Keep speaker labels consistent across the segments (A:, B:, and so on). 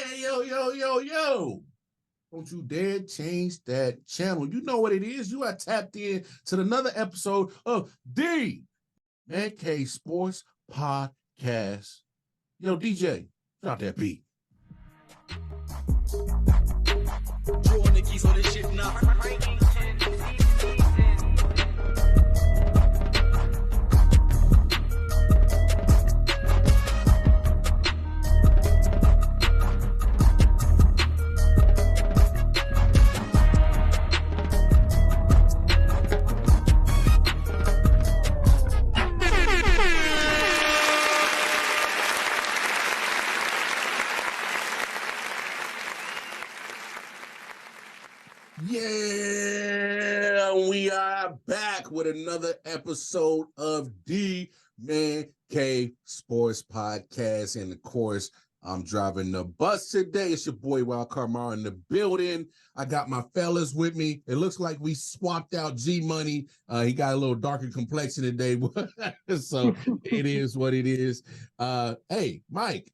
A: Hey, yo. Don't you dare change that channel. You know what it is. You are tapped in to another episode of the Man Cave Sports Podcast. Yo, DJ, drop that beat. Yeah, we are back with another episode of the Man Cave Sports Podcast. And of course, I'm driving the bus today. It's your boy Wild Carmar in the building. I got my fellas with me. It looks like we swapped out G Money. He got a little darker complexion today, so it is what it is. Hey, Mike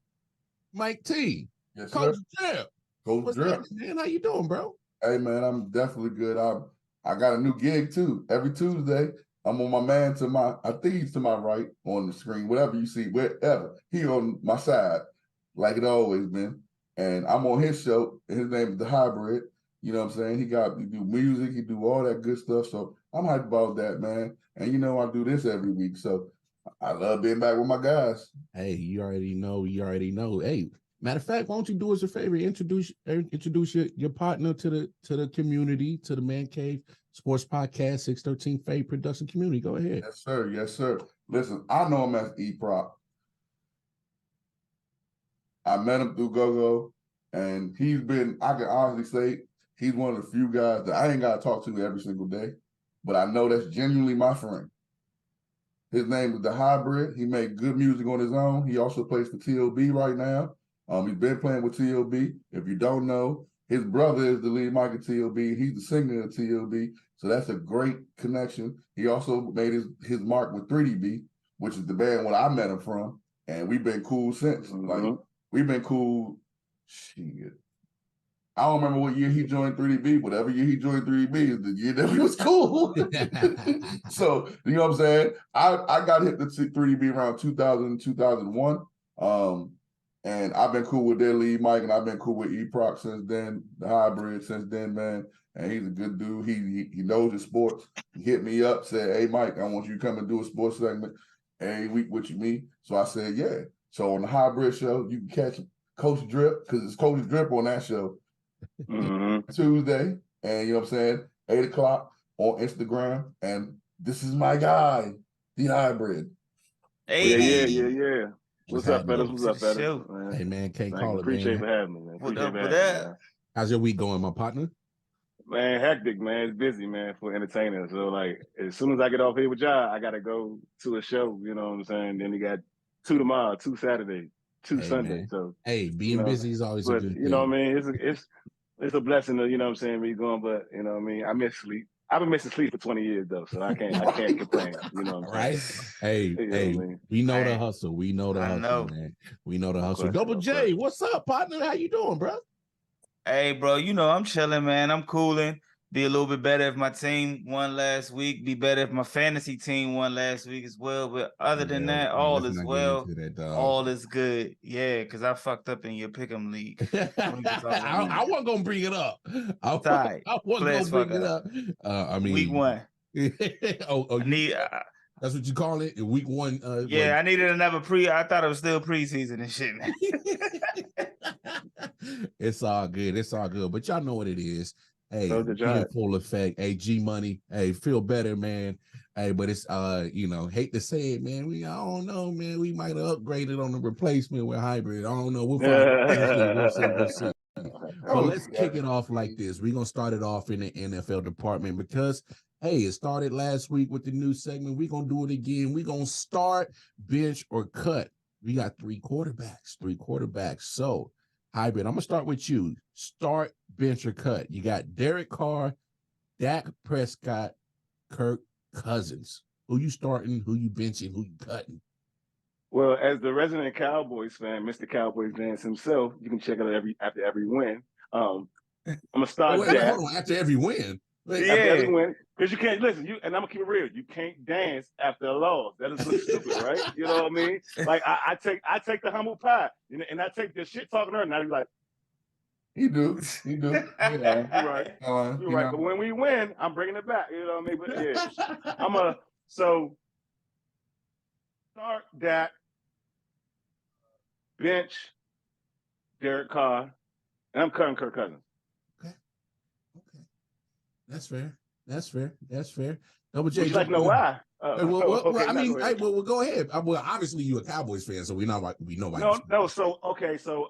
A: T.
B: Yes,
A: Coach
B: sir.
A: Drip.
B: Coach Drip.
A: Man, how you doing, bro?
B: Hey, man, I'm definitely good. I got a new gig, too. Every Tuesday, I'm on my man I think he's to my right on the screen, whatever you see, wherever. He on my side, like it always been. And I'm on his show, and his name is The Hybrid. You know what I'm saying? He do music, he do all that good stuff. So I'm hyped about that, man. And you know I do this every week. So I love being back with my guys.
A: Hey, you already know. Hey, matter of fact, why don't you do us a favor? Introduce your partner to the community, to the Man Cave Sports Podcast 613 Faye production community. Go ahead.
B: Yes, sir. Listen, I know him as EProc. I met him through GoGo, and I can honestly say, he's one of the few guys that I ain't got to talk to every single day, but I know that's genuinely my friend. His name is The Hybrid. He made good music on his own. He also plays for TLB right now. He's been playing with TLB. If you don't know, his brother is the lead mic of TLB. He's the singer of TLB. So that's a great connection. He also made his mark with 3DB, which is the band where I met him from. And we've been cool since.
C: Mm-hmm.
B: Like, we've been cool. Shit. I don't remember what year he joined 3DB. Whatever year he joined 3DB is the year that we was cool. So, you know what I'm saying? I got hit to 3DB around 2000, 2001. And I've been cool with their lead Mike, and I've been cool with EProc since then, The Hybrid since then, man. And he's a good dude. He knows his sports. He hit me up, said, "Hey, Mike, I want you to come and do a sports segment every week with me." So I said, yeah. So on the Hybrid show, you can catch Coach Drip, because it's Coach Drip on that show, Tuesday. And you know what I'm saying? 8 o'clock on Instagram. And this is my guy, The Hybrid.
C: Hey. Yeah. What's up, fellas?
A: Hey, man, can't call it,
C: appreciate
A: man.
C: for having me, man.
D: What up?
A: How's your week going, my partner?
C: Man, hectic, man. It's busy, man, for entertainers. So, like, as soon as I get off here with y'all, I got to go to a show, you know what I'm saying? Then we got 2 tomorrow, 2 Saturday, 2 Sunday.
A: Man.
C: So,
A: being busy is always a good thing.
C: You know what I mean? It's a blessing to, you know what I'm saying, me going, but, you know what I mean? I miss sleep. I've been missing sleep for 20 years, though, so I can't complain. You know what I'm saying?
A: Right? We know the hustle. We know the hustle, man. We know the hustle. Double J, what's up, partner? How you doing, bro?
D: Hey, bro, you know, I'm chilling, man. I'm cooling. Be a little bit better if my team won last week. Be better if my fantasy teim won last week as well. But other than that, all is well. All is good. Yeah, because I fucked up in your pick'em league.
A: I wasn't going to bring it up. I wasn't going to bring it up. I mean,
D: week 1.
A: That's what you call it? Week 1.
D: I needed another I thought it was still preseason and shit.
A: It's all good. But y'all know what it is. Hey, in full effect. Hey, G Money. Hey, feel better, man. Hey, but it's hate to say it, man. I don't know, man. We might have upgraded on the replacement with Hybrid. I don't know. We'll find We'll see. But let's kick it off like this. We're gonna start it off in the NFL department because it started last week with the new segment. We're gonna do it again. We're gonna start, bench, or cut. We got 3 quarterbacks. So Hybrid, I'm going to start with you. Start, bench, or cut. You got Derek Carr, Dak Prescott, Kirk Cousins. Who you starting, who you benching, who you cutting?
C: Well, as the resident Cowboys fan, Mr. Cowboys Vance himself, you can check it after every win. I'm gonna start
A: wait, hold on. After every win,
C: after every win, because you can't listen. And I'm gonna keep it real. You can't dance after a loss. That is look stupid, right? You know what I mean? Like I take the humble pie, and I take the shit talking her, and I be like,
B: you do.
C: You're right. You're right. But when we win, I'm bringing it back. You know what I mean? But yeah, so start Dak, bench Derek Carr, and I'm cutting Kirk Cousins.
A: Okay. That's fair. Double J.
C: Would you like to know why?
A: I mean, go ahead. Well, obviously you're a Cowboys fan, so we know why.
C: No. So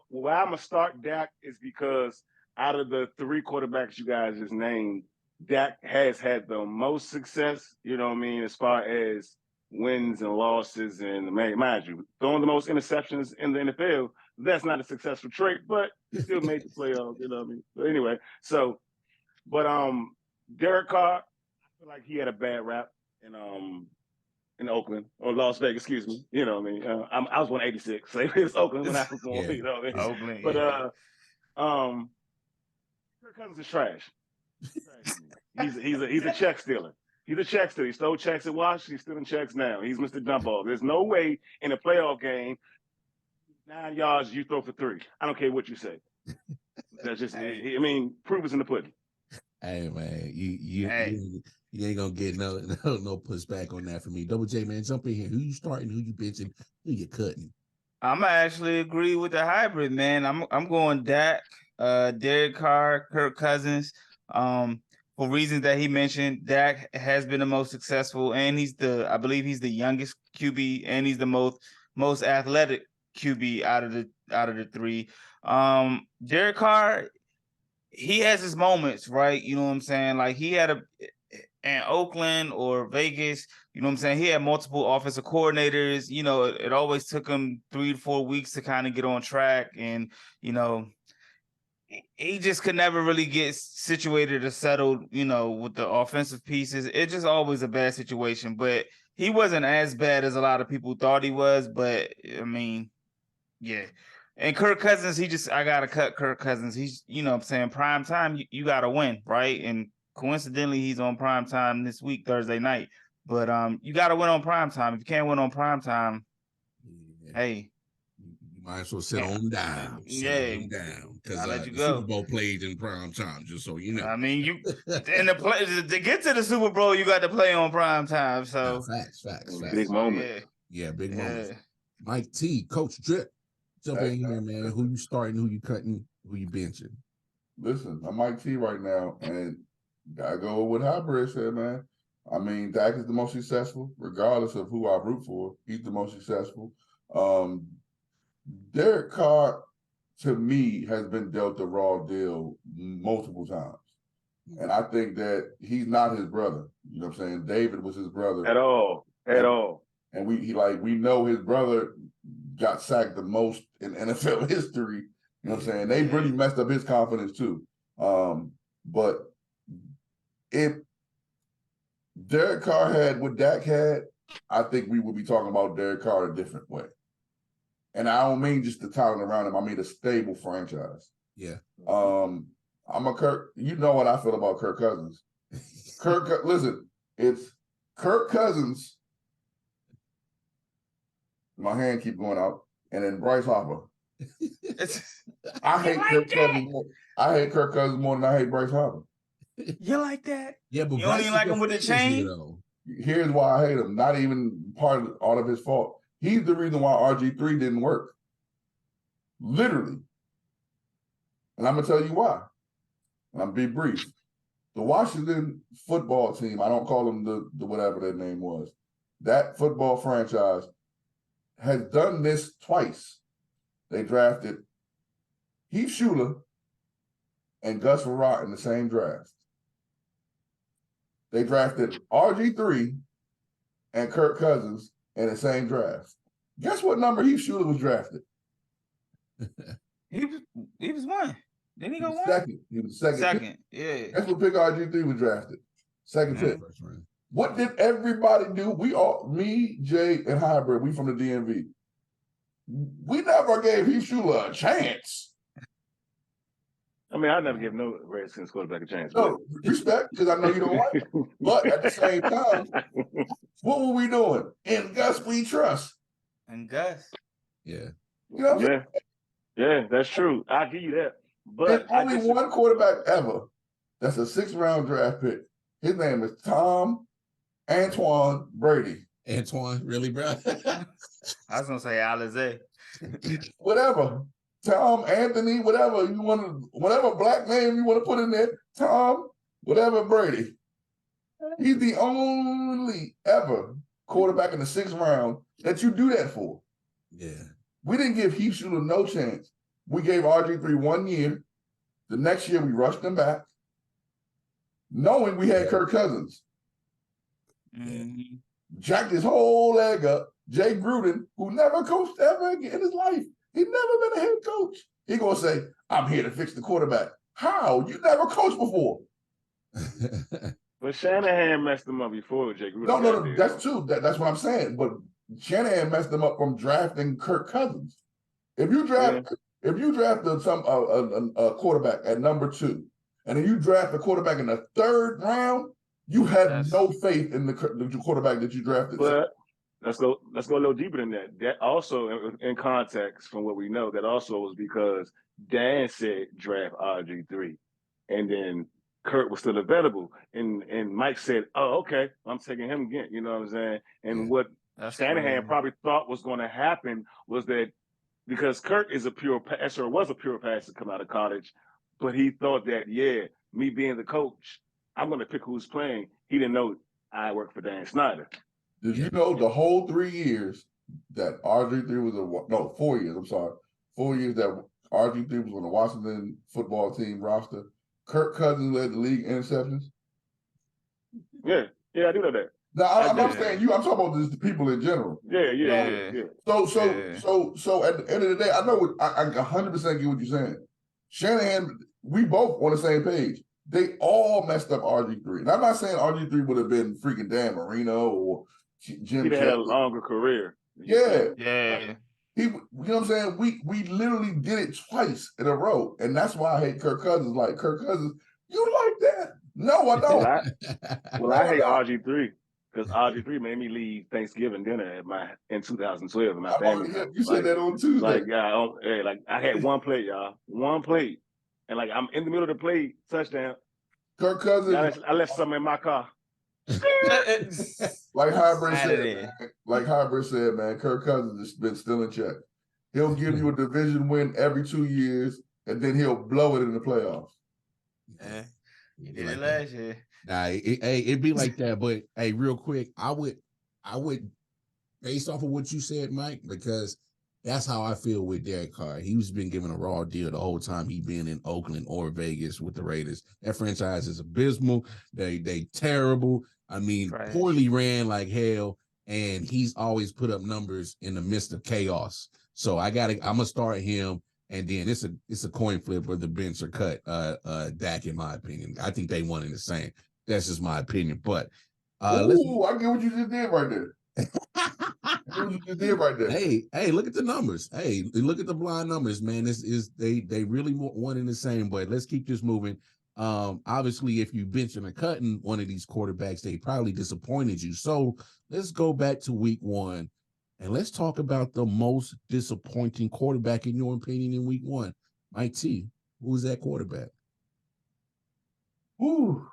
C: why I'm gonna start Dak is because out of the 3 quarterbacks you guys just named, Dak has had the most success. You know what I mean, as far as wins and losses, and mind you, throwing the most interceptions in the NFL. That's not a successful trait, but he still made the playoffs. You know what I mean. But anyway, Derek Carr, I feel like he had a bad rap in Oakland or Las Vegas, excuse me. You know what I mean? I was 186, so it was Oakland when I was born. You know what I mean?
D: Oakland,
C: but Kirk Cousins is trash. He's a check stealer. He's a check stealer. He stole checks at Washington. He's stealing checks now. He's Mr. Dumbo. There's no way in a playoff game, 9 yards, you throw for 3. I don't care what you say. That's just, proof is in the pudding.
A: Hey man, you ain't gonna get no pushback on that from me. Double J, man, jump in here. Who you starting? Who you benching? Who you cutting?
D: I'm gonna actually agree with the hybrid, man. I'm going Dak, Derek Carr, Kirk Cousins. For reasons that he mentioned, Dak has been the most successful, and I believe he's the youngest QB, and he's the most athletic QB out of the 3. Derek Carr, he has his moments, right? You know what I'm saying? Like he had in Oakland or Vegas, you know what I'm saying? He had multiple offensive coordinators. You know, it always took him 3 to 4 weeks to kind of get on track, and you know, he just could never really get situated or settled, you know, with the offensive pieces. It's just always a bad situation, but he wasn't as bad as a lot of people thought he was. But I mean, yeah. And Kirk Cousins, I gotta cut Kirk Cousins. He's, you know what I'm saying, prime time, you gotta win, right? And coincidentally, he's on prime time this week, Thursday night. But you gotta win on prime time. If you can't win on prime time, hey.
A: Might as well sit on down. Down. Because the Super Bowl played in prime time, just so you know.
D: I mean, to get to the Super Bowl, you got to play on prime time. So
A: facts.
C: Big moment.
A: Yeah, big moment. Mike T, Coach Drip, jump in here, man. Who you starting? Who you cutting? Who you benching?
B: Listen, I'm Mike T right now, and gotta go with what Hybrid said, man. I mean, Dak is the most successful, regardless of who I root for. He's the most successful. Derek Carr, to me, has been dealt the raw deal multiple times. And I think that he's not his brother. You know what I'm saying? David was his brother.
C: At all.
B: And we know his brother got sacked the most in NFL history. You know what I'm saying? They really messed up his confidence too. But if Derek Carr had what Dak had, I think we would be talking about Derek Carr a different way. And I don't mean just the talent around him. I mean a stable franchise.
A: Yeah.
B: I'm a Kirk. You know what I feel about Kirk Cousins. Listen, it's Kirk Cousins. My hand keep going out, and then Bryce Harper. I hate Kirk Cousins. I hate Kirk Cousins more than I hate Bryce Harper.
D: You like that?
A: Yeah, but
D: you don't even like him with the chain.
B: Here's why I hate him. Not even all of his fault. He's the reason why RG3 didn't work. Literally. And I'm going to tell you why. And I'm going to be brief. The Washington football team, I don't call them the whatever their name was, that football franchise has done this twice. They drafted Heath Schuler and Gus Farrat in the same draft. They drafted RG3 and Kirk Cousins in the same draft. Guess what number Heath Schuler was drafted?
D: He was one. Didn't he go one?
B: Second. He was second.
D: Yeah.
B: That's what pick RG3 was drafted. Second pick. What did everybody do? Me, Jay, and Hybrid, we from the DMV. we never gave Heath Schuler a chance.
C: I mean, I never give no Redskins quarterback a chance.
B: No, respect, because I know you don't like him. But at the same time, what were we doing? In Gus we trust.
D: And Gus.
B: Yeah. You know what I'm saying?
C: Yeah, that's true. I'll give you that. But
B: there's only one quarterback ever that's a 6th-round draft pick. His name is Tom Antoine Brady.
A: Antoine, really, bro?
D: I was gonna say Alizé.
B: Whatever. Tom, Anthony, whatever you want to, whatever black name you want to put in there, Tom, whatever Brady. He's the only ever quarterback in the 6th round that you do that for.
A: Yeah.
B: We didn't give Heath Schuler no chance. We gave RG3 1 year. The next year we rushed him back, knowing we had Kirk Cousins.
D: Mm-hmm.
B: Jacked his whole leg up. Jay Gruden, who never coached ever again in his life. He'd never been a head coach. He gonna say, I'm here to fix the quarterback. How? You never coached before.
C: But Shanahan messed him up before Jay Gruden.
B: No, that's true. That's what I'm saying. But Shanahan messed him up from drafting Kirk Cousins. If you draft a quarterback at number 2, and then you draft a quarterback in the 3rd round, you have no faith in the quarterback that you drafted.
C: But let's go a little deeper than that. That also, in context, from what we know, that also was because Dan said draft RG3, and then Kurt was still available, and Mike said, "Oh, okay, I'm taking him again." You know what I'm saying? And what Shanahan probably thought was going to happen was that because Kurt is a pure passer, was a pure passer coming out of college, but he thought that me being the coach, I'm going to pick who's playing. He didn't know I work for Dan Snyder.
B: Did you know the whole 3 years that RG3 was 4 years, I'm sorry. 4 years that RG3 was on the Washington football team roster, Kirk Cousins led the league interceptions?
C: Yeah, I do know that.
B: Now, I'm not saying you, I'm talking about just the people in general.
C: Yeah.
B: So at the end of the day, I know I 100% get what you're saying. Shanahan, we both on the same page. They all messed up RG3. And I'm not saying RG3 would have been freaking Dan Marino or Jim.
C: He'd have had a longer career.
B: Yeah. You know what I'm saying? We literally did it twice in a row. And that's why I hate Kirk Cousins. Like, Kirk Cousins, you like that? No, I don't.
C: I hate RG3 because RG3 made me leave Thanksgiving dinner in 2012 in my family.
B: You said that on Tuesday.
C: I had one plate, y'all. One plate. And I'm in the middle of the play, touchdown.
B: Kirk Cousins.
C: I left something in my car.
B: Like Hybrid said, man, Kirk Cousins has been still in check. He'll give you a division win every 2 years, and then he'll blow it in the playoffs.
D: Yeah, he did it last year.
A: Nah, it'd be like that. But hey, real quick, I would, based off of what you said, Mike, because that's how I feel with Derek Carr. He's been given a raw deal the whole time he's been in Oakland or Vegas with the Raiders. That franchise is abysmal. They terrible. I mean, poorly ran like hell, and he's always put up numbers in the midst of chaos. So I'm gonna start him, and then it's a coin flip whether the bench or cut Dak, in my opinion. I think they one in the same. That's just my opinion. But
B: I get what you just did right there.
A: Hey, look at the numbers. Hey, look at the blind numbers, man. This is they really one in the same. But let's keep this moving. Obviously, if you benching or cutting one of these quarterbacks, they probably disappointed you. So let's go back to week 1 and let's talk about the most disappointing quarterback in your opinion in week 1. Mike T, who's that quarterback?
B: Ooh,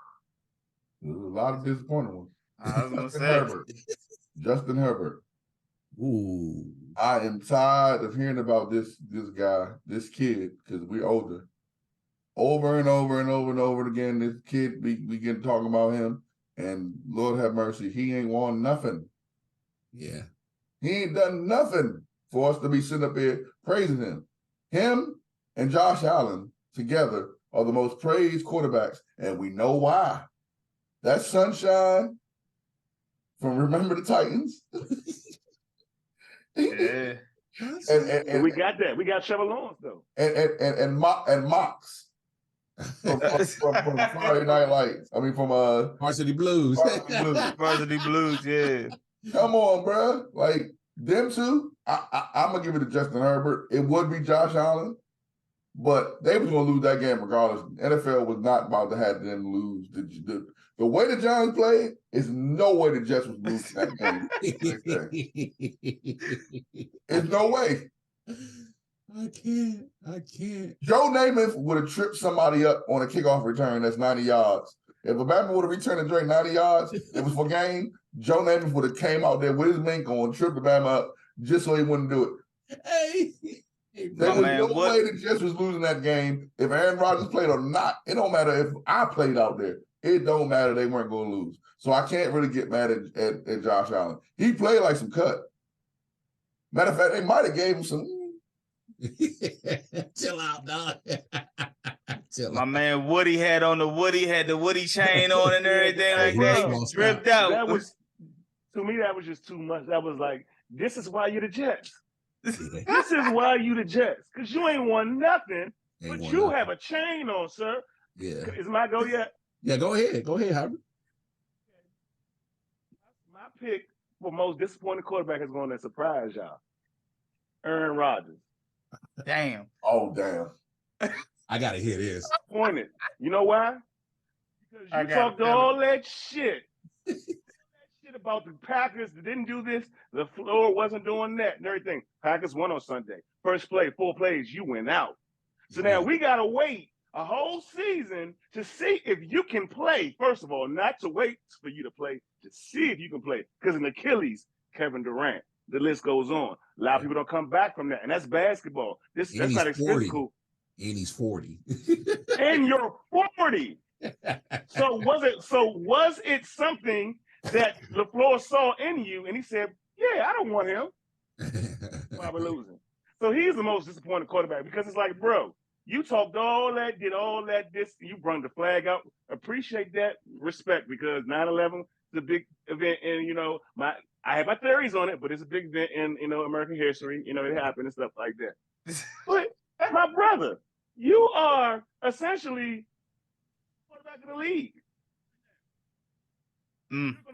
B: there's a lot of disappointing ones.
D: I was gonna say
B: Justin Herbert.
A: Ooh.
B: I am tired of hearing about this guy, this kid, because we're older. Over and over and over and over again, this kid, we get talking about him, and Lord have mercy, he ain't won nothing.
A: Yeah.
B: He ain't done nothing for us to be sitting up here praising him. Him and Josh Allen together are the most praised quarterbacks, and we know why. That's Sunshine from Remember the Titans.
C: Yeah. And we got that. We got Trevor Lawrence, though.
B: And Mox. From Friday Night Lights. I mean, from
A: Varsity Blues.
D: Varsity Blues, yeah.
B: Come on, bro. Like, them two, I'm gonna give it to Justin Herbert. It would be Josh Allen, but they was gonna lose that game regardless. NFL was not about to have them lose. The way the Giants played is no way the Jets was losing that game. There's no way.
A: I can't.
B: Joe Namath would have tripped somebody up on a kickoff return that's 90 yards. If Alabama would have returned a Drake 90 yards, it was for game, Joe Namath would have came out there with his mink on, tripped Alabama up just so he wouldn't do it.
A: Hey,
B: there was no way the Jets was losing that game if Aaron Rodgers played or not. It don't matter if I played out there. It don't matter. They weren't going to lose. So I can't really get mad at Josh Allen. He played like some cut. Matter of fact, they might have gave him some.
A: Chill out, dog.
D: My man Woody had the Woody chain on and everything like that. He dripped out.
C: That was, to me, that was just too much. That was like, this is why you're the Jets. This is why you the Jets. Because you ain't won nothing, but you have a chain on, sir.
A: Yeah.
C: Is my go yet?
A: Yeah, go ahead. Go ahead, Howard.
C: My pick for most disappointing quarterback is going to surprise y'all. Aaron Rodgers.
D: Damn.
B: Oh, damn.
A: I got to hear this.
C: Disappointed. You know why? Because you talked all that shit. About the Packers that didn't do this, the floor wasn't doing that and everything. Packers won on Sunday. First play, 4 plays, you went out. So now we got to wait a whole season to see if you can play. First of all, not to wait for you to play, to see if you can play. Because in Achilles, Kevin Durant, the list goes on. A lot of people don't come back from that, and that's basketball. That's not physical.
A: And he's 40.
C: And you're 40. So was it something that LaFleur saw in you, and he said, yeah, I don't want him. Probably losing. So he's the most disappointed quarterback because it's like, bro, you talked all that, did all that, you brought the flag out. Appreciate that, respect, because 9/11 is a big event, and, I have my theories on it, but it's a big event in, American history. It happened and stuff like that. But, my brother, you are essentially quarterback of the league.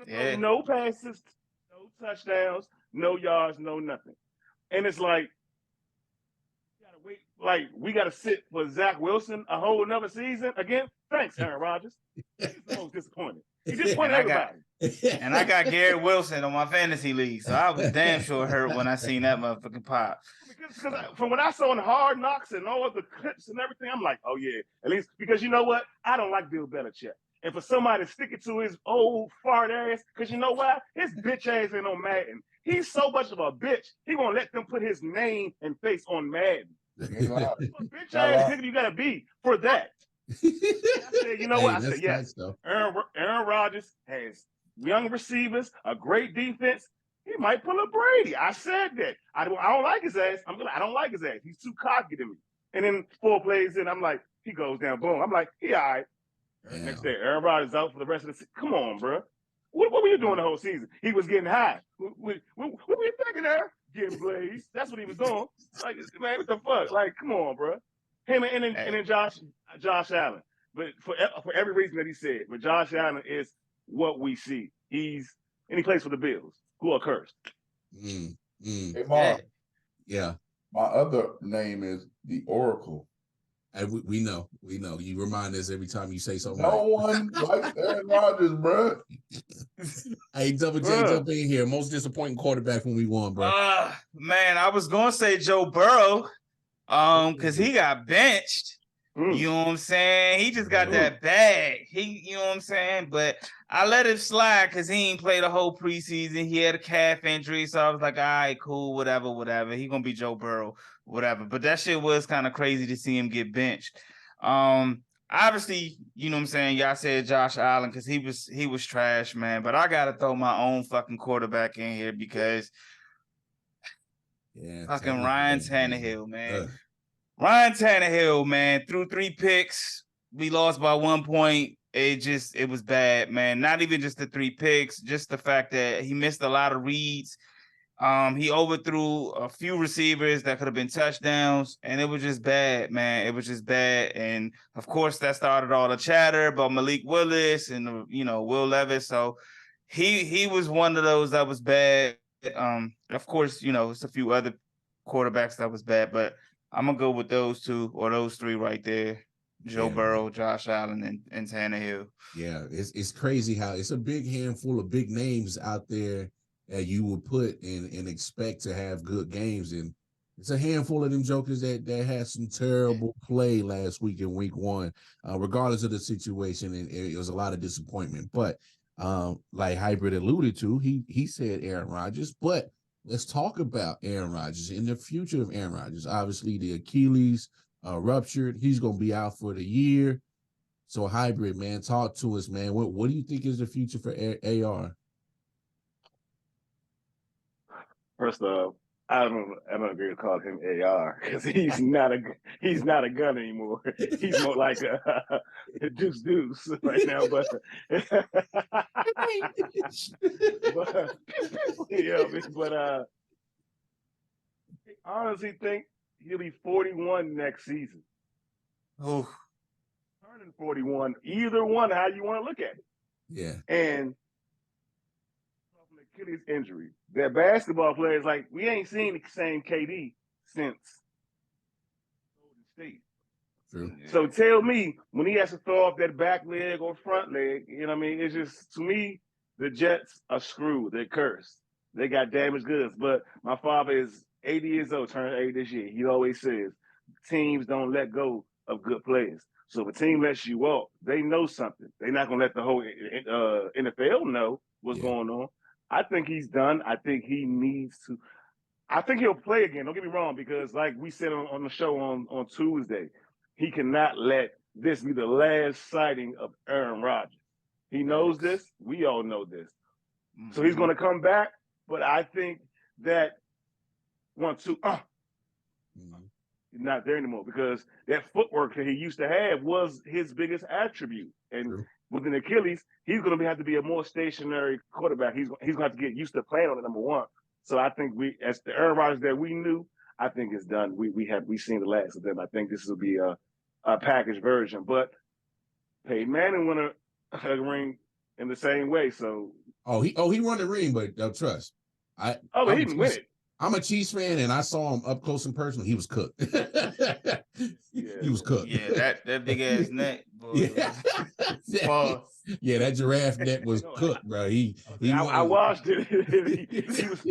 D: Yeah.
C: No passes, no touchdowns, no yards, no nothing. And it's like, we gotta wait. Like, we got to sit for Zach Wilson a whole another season again. Thanks, Aaron Rodgers. He's the most disappointed. He disappointed everybody.
D: And I got Garrett Wilson on my fantasy league, so I was damn sure hurt when I seen that motherfucking pop.
C: Because from what I saw in Hard Knocks and all of the clips and everything, I'm like, oh yeah, at least because you know what? I don't like Bill Belichick. And for somebody to stick it to his old fart ass, because you know why? His bitch ass ain't on Madden. He's so much of a bitch, he won't let them put his name and face on Madden. Bitch ass nigga you gotta be for that. I said, you know what? I said, yes. Aaron Rodgers has young receivers, a great defense. He might pull a Brady. I said that. I don't like his ass. I don't like his ass. He's too cocky to me. And then 4 plays in, I'm like, he goes down, boom. I'm like, he all right. Damn. Next day, Aaron Rodgers out for the rest of the season. Come on, bro. What were you doing the whole season? He was getting high. What were you thinking there? Getting blazed. That's what he was doing. Like, man, what the fuck? Like, come on, bro. Him and then Josh Allen. But for every reason that he said, but Josh Allen is what we see. He plays for the Bills, who are cursed.
B: Hey, Mark.
A: Yeah.
B: My other name is the Oracle.
A: And we know. You remind us every time you say something.
B: No one likes Aaron Rodgers, bro.
A: Hey, Double J, jump in here. Most disappointing quarterback when we won, bro.
D: Man, I was gonna say Joe Burrow, because he got benched. You know what I'm saying? He just got that bag. You know what I'm saying? But I let it slide because he ain't played a whole preseason. He had a calf injury, so I was like, all right, cool, whatever. He gonna be Joe Burrow, whatever. But that shit was kind of crazy to see him get benched. Obviously, you know what I'm saying? Y'all said Josh Allen because he was trash, man. But I gotta throw my own fucking quarterback in here because fucking Ryan Tannehill, man. Ryan Tannehill, man, threw 3 picks. We lost by 1 point. It was bad, man. Not even just the 3 picks, just the fact that he missed a lot of reads. He overthrew a few receivers that could have been touchdowns, and it was just bad, man. It was just bad. And of course, that started all the chatter about Malik Willis and Will Levis. So he was one of those that was bad. Of course, it's a few other quarterbacks that was bad, but I'm gonna go with those two or those three right there: Joe Burrow, man. Josh Allen, and Tannehill.
A: Yeah, it's crazy how it's a big handful of big names out there that you would put and expect to have good games, and it's a handful of them jokers that had some terrible play last week in week 1, regardless of the situation, and it was a lot of disappointment. But like Hybrid alluded to, he said Aaron Rodgers, but let's talk about Aaron Rodgers and the future of Aaron Rodgers. Obviously, the Achilles ruptured. He's going to be out for the year. So, Hybrid, man, talk to us, man. What do you think is the future for AR?
C: First off, I'm not going to call him AR because he's not a gun anymore. He's more like a deuce right now. But I honestly think he'll be 41 next season.
D: Oh,
C: turning 41, either one, how you want to look at it.
A: Yeah.
C: And from Achilles injury, that basketball players, like, we ain't seen the same KD since Golden State.
A: True.
C: So tell me, when he has to throw off that back leg or front leg, you know what I mean? It's just, to me, the Jets are screwed. They're cursed. They got damaged goods. But my father is 80 years old, turned 80 this year. He always says, teams don't let go of good players. So if a team lets you walk, they know something. They're not going to let the whole NFL know what's going on. I think he's done. I think he needs to. I think he'll play again. Don't get me wrong, because like we said on the show on Tuesday, he cannot let this be the last sighting of Aaron Rodgers. He knows this. We all know this. Mm-hmm. So he's going to come back. But I think that he's not there anymore, because that footwork that he used to have was his biggest attribute. And with an Achilles, he's going to have to be a more stationary quarterback. He's going to have to get used to playing on the number one. So I think as the Aaron Rodgers that we knew, I think it's done. We've seen the last of them. I think this will be a packaged version. But Peyton Manning won a ring in the same way. So
A: he won the ring, but trust.
C: He didn't win it.
A: I'm a Chiefs fan, and I saw him up close and personal. He was cooked. He was cooked.
D: Yeah, that big ass neck, boy.
A: Yeah, that giraffe neck was cooked, bro.
C: I watched it. He was.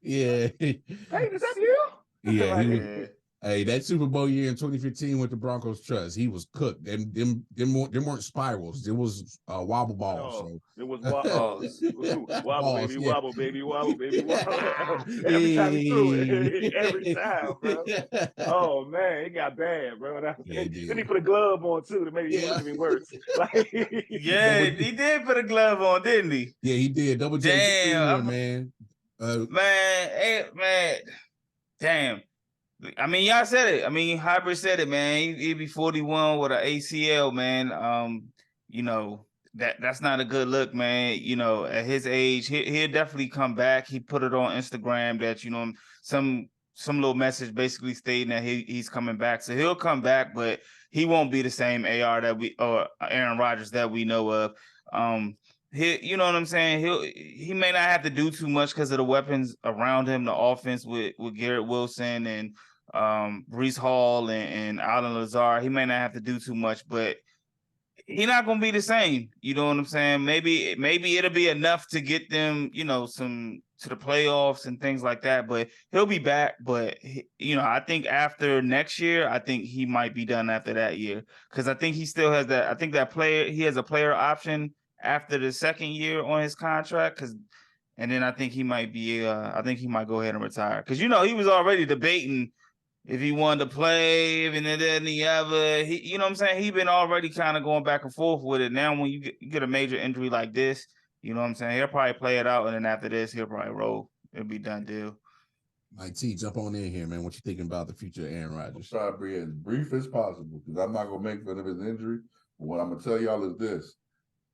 A: Yeah.
C: Hey, is that you?
A: Yeah, he was. Hey, that Super Bowl year in 2015 with the Broncos, trust, he was cooked. Them weren't spirals. It was wobble balls. So.
C: It was wobble, baby, wobble, baby, wobble, baby, wobble. Every time he threw it, every time, bro. Oh man, it got bad, bro. Then he put a glove on too to make it look even worse.
D: He did put a glove on, didn't he?
A: Yeah, he did. Double J,
D: damn,
A: man.
D: Man, damn. I mean, y'all said it. I mean, Hybrid said it, man. He'd be 41 with an ACL, man. That's not a good look, man. At his age, he'll definitely come back. He put it on Instagram that, some little message basically stating that he's coming back. So he'll come back, but he won't be the same or Aaron Rodgers that we know of. You know what I'm saying? He may not have to do too much because of the weapons around him, the offense with Garrett Wilson and Breece Hall and Allen Lazard. He may not have to do too much, but he's not gonna be the same. You know what I'm saying? Maybe it'll be enough to get them, some to the playoffs and things like that. But he'll be back. But I think after next year, I think he might be done after that year, because I think he still has that. I think he has a player option after the second year on his contract, and then I think he might be I think he might go ahead and retire, because he was already debating if he wanted to play, and then the other. You know what I'm saying? He been already kind of going back and forth with it. Now when you get a major injury like this, you know what I'm saying, he'll probably play it out, and then after this he'll probably roll. It'll be done deal.
A: Mike T, jump on in here, man. What you thinking about the future of Aaron Rodgers?
B: I'll try to be as brief as possible, because I'm not gonna make fun of his injury. But what I'm gonna tell y'all is this.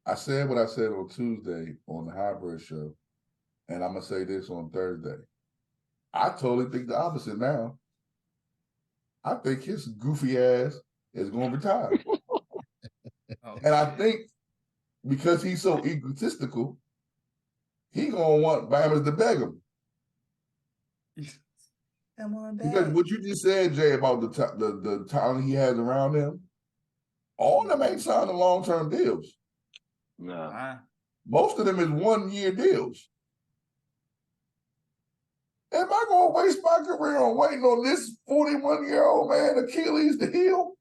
B: I said what I said on Tuesday on the Hybrid show, and I'm going to say this on Thursday. I totally think the opposite now. I think his goofy ass is going to retire. And I think because he's so egotistical, he gonna want Bama's to beg him.
D: Come on back.
B: Because what you just said, Jay, about the talent he has around him, all of them ain't signing long-term deals.
C: No.
B: Most of them is 1-year deals. Am I going to waste my career on waiting on this 41-year-old man Achilles to heal?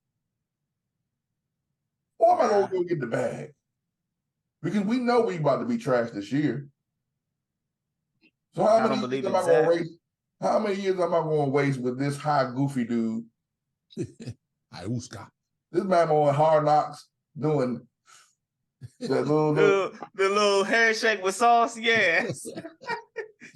B: Or am I going to go get the bag? Because we know we about to be trashed this year. So how many years am I going to waste? How many years am I going to waste with this high goofy dude? This man on Hard Knocks doing that
D: the little handshake with sauce, yeah.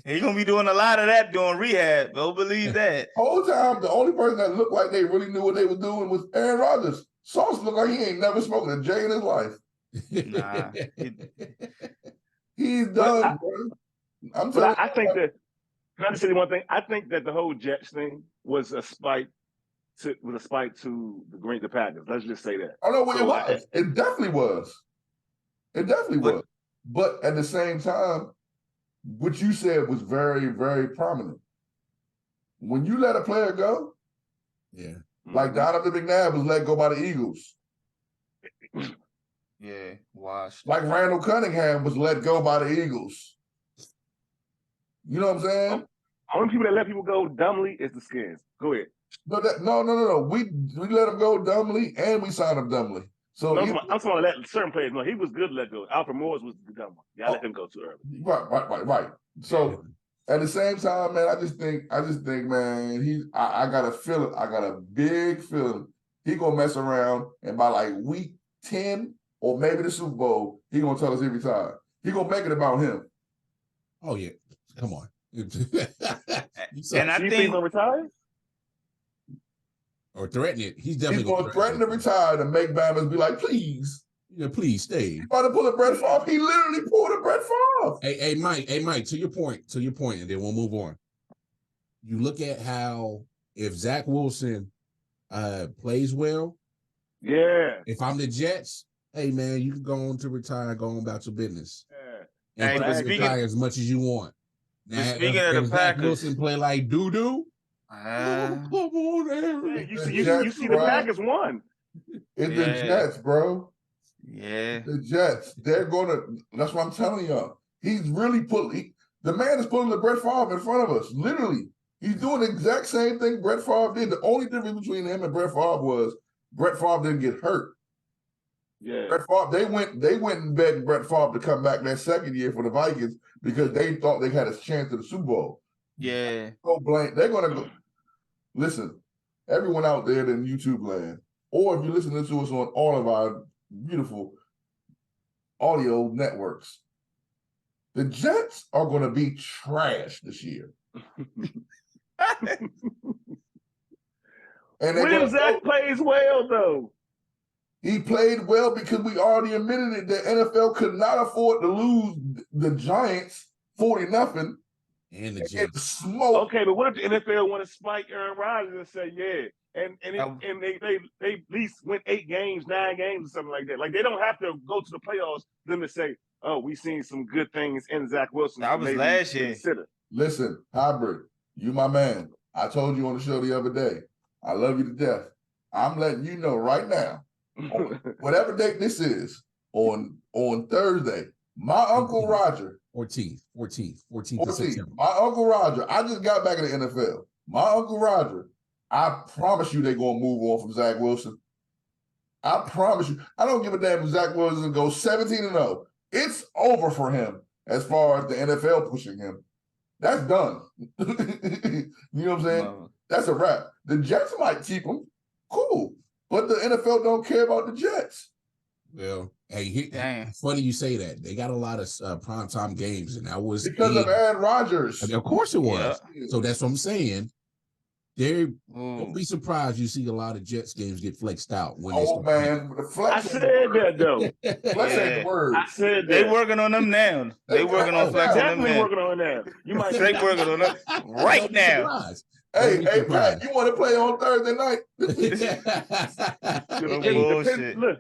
D: He's gonna be doing a lot of that during rehab. Don't believe that.
B: Whole time, the only person that looked like they really knew what they were doing was Aaron Rodgers. Sauce looked like he ain't never smoked a J in his life.
D: Nah,
B: he's done, bro.
C: I think that. Can I just say one thing? I think that the whole Jets thing was a spite to the Packers. Let's just say that.
B: I know what it was. It definitely was. It definitely was. But at the same time, what you said was very, very prominent. When you let a player go, like Donovan McNabb was let go by the Eagles.
D: Yeah, washed.
B: Like Randall Cunningham was let go by the Eagles. You know what I'm saying?
C: Only people that let people go dumbly is the Skins. Go ahead.
B: No. We let him go dumbly and we signed him dumbly. So
C: I'm talking about let certain players. No, he was good to let go. Alfred Morris was the dumb one. Y'all let him go too early.
B: Right. So at the same time, man, I just think, man, I got a feeling, I got a big feeling he gonna mess around and by like week 10 or maybe the Super Bowl, he gonna tell us he retired. He gonna make it about him.
A: Oh yeah, come on.
C: And I think he's gonna retire
A: or threaten it. He's definitely
B: gonna threaten to retire to make Bama's be like, please.
A: Yeah, please stay.
B: He's about to pull a Brett Favre. He literally pulled a Brett Favre.
A: Hey, Mike, to your point, and then we'll move on. You look at how if Zach Wilson plays well, if I'm the Jets, hey man, you can go on to retire, go on about your business. And retire as much as you want. Now,
D: speaking of the
A: Zach
D: Packers,
A: Wilson play like doo-doo.
C: Come on, Aaron. You see the Packers won.
B: It's the Jets, bro.
D: Yeah.
B: The Jets. They're gonna. That's what I'm telling y'all. He's really the man is pulling the Brett Favre in front of us. Literally. He's doing the exact same thing Brett Favre did. The only difference between him and Brett Favre was Brett Favre didn't get hurt.
C: Yeah.
B: Brett Favre, they went and begged Brett Favre to come back that second year for the Vikings because they thought they had a chance at the Super Bowl.
D: Yeah.
B: They're gonna go. Listen, everyone out there in YouTube land, or if you're listening to us on all of our beautiful audio networks, the Jets are going to be trash this year.
C: And when Zach plays well, though.
B: He played well because we already admitted it. The NFL could not afford to lose the Giants 40-0.
A: And the Jets.
B: Smoke.
C: Okay, but what if the NFL want to spike Aaron Rodgers and say, and they at least win 8 games, 9 games, or something like that. Like they don't have to go to the playoffs them to say, oh, we seen some good things in Zach Wilson.
D: That was last year.
C: Consider.
B: Listen, Hybrid, you my man. I told you on the show the other day. I love you to death. I'm letting you know right now, whatever date this is, on Thursday, my Uncle Roger.
A: 14th of September.
B: My Uncle Roger, I just got back in the NFL. My Uncle Roger, I promise you they're going to move on from Zach Wilson. I promise you. I don't give a damn if Zach Wilson goes 17-0. It's over for him as far as the NFL pushing him. That's done. You know what I'm saying?
D: Wow.
B: That's a wrap. The Jets might keep him. Cool. But the NFL don't care about the Jets.
A: Well, hey, funny you say that. They got a lot of primetime games, and that was
B: because of Aaron Rodgers.
A: I mean, of course it was.
B: Yeah.
A: So that's what I'm saying. Don't be surprised you see a lot of Jets games get flexed out. When
B: the flex.
C: I said that though.
B: Flex ain't the word.
C: I said that.
D: They working on them now. They working on flexing them now.
C: Working on now. You might
D: they working on them right now.
B: Hey, Pat, you want to play on Thursday night?
C: Look,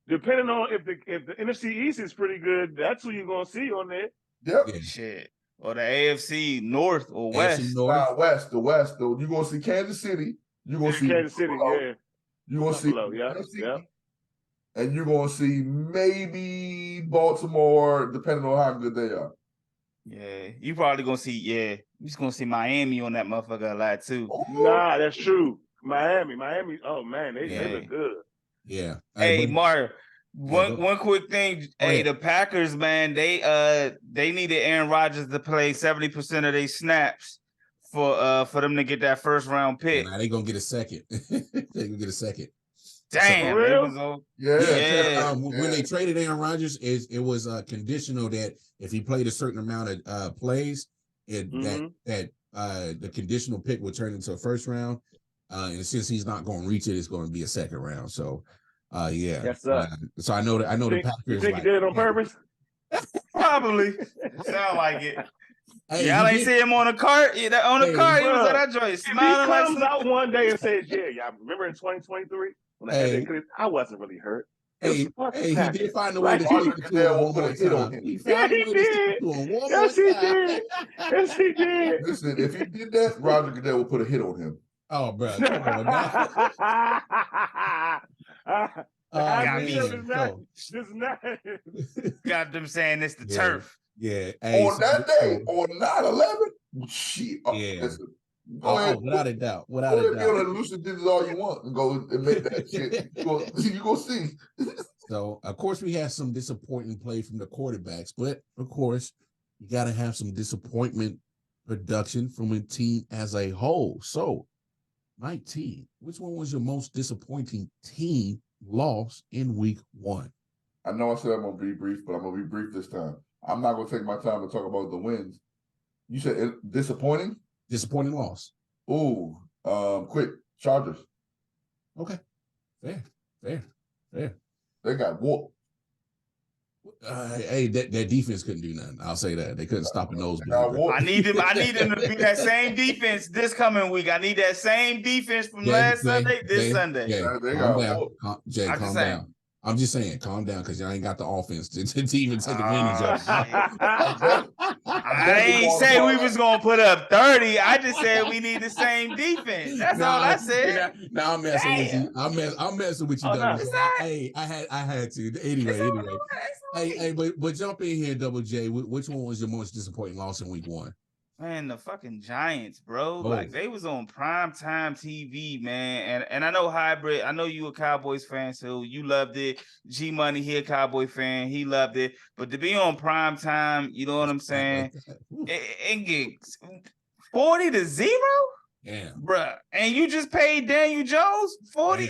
C: depending on if the NFC East is pretty good, that's who you're gonna see on there.
B: Yep.
A: Yeah.
D: Shit. Or the AFC North or
A: AFC
D: West.
A: North.
B: The West. Though you're gonna see Kansas City. You're gonna see
C: Kansas City. Yeah.
B: You're gonna see
C: yeah.
B: And you're gonna see maybe Baltimore, depending on how good they are.
D: Yeah, you probably gonna see. Yeah, you just gonna see Miami on that motherfucker a lot too.
C: Nah, that's true. Miami. Oh man, they look good.
A: Yeah.
D: Hey, Mark. One quick thing. Hey, the Packers, man, they needed Aaron Rodgers to play 70% of their snaps for them to get that first round pick.
A: Now they gonna get a second. They gonna get a second.
D: Damn,
C: for real?
A: When they traded Aaron Rodgers, it was conditional that if he played a certain amount of plays, that the conditional pick would turn into a first round. And since he's not going to reach it, it's going to be a second round. So, yeah.
C: Yes,
A: so I know the Packers.
C: You think he did it on purpose?
D: Probably. Sound like it. Hey, y'all ain't see him on the cart. On the cart, he was at that joint smiling.
C: If he comes out one day and says, "Yeah, y'all remember in 2023 when I had that clip, I wasn't really hurt."
A: He did find a way to speak to him one more time.
C: Yes, he did. Yes, he did.
B: Listen, if he did that, Roger Goodell would put a hit on him.
A: Oh, bro. Come on now.
D: Got them saying it's the turf.
A: Yeah.
B: On that day, on 9/11, shit. Listen,
A: without a doubt.
B: Without a doubt. Be on the lucid digits all you want and go and make that shit. You go see.
A: So, of course, we had some disappointing play from the quarterbacks, but of course, you got to have some disappointment production from a team as a whole. So, my team, which one was your most disappointing team loss in week 1?
B: I know I said I'm going to be brief, but I'm going to be brief this time. I'm not going to take my time to talk about the wins. You said disappointing?
A: Disappointing loss.
B: Ooh, quick. Chargers.
A: Okay. Fair. They
B: got whooped.
A: Hey, that defense couldn't do nothing. I'll say that. They couldn't stop a nosebleed.
D: I need them to be that same defense this coming week. I need that same defense from last Sunday, this Sunday.
A: Calm down. Jay, calm down. I'm just saying, calm down, because y'all ain't got the offense to even take advantage of it.
D: I ain't say we was gonna put up 30. I just said we need the same defense. That's all I said.
A: Now I'm messing with you. I'm messing with you, Double J. Hey, I had to. Anyway. Hey, but jump in here, Double J. Which one was your most disappointing loss in week 1?
D: Man, the fucking Giants, bro. Like, they was on primetime TV, man. And I know Hybrid, I know you a Cowboys fan, so you loved it. G Money, he a Cowboy fan, he loved it. But to be on primetime, you know what I'm saying? It gets 40-0?
A: Yeah.
D: Bruh. And you just paid Daniel Jones 40?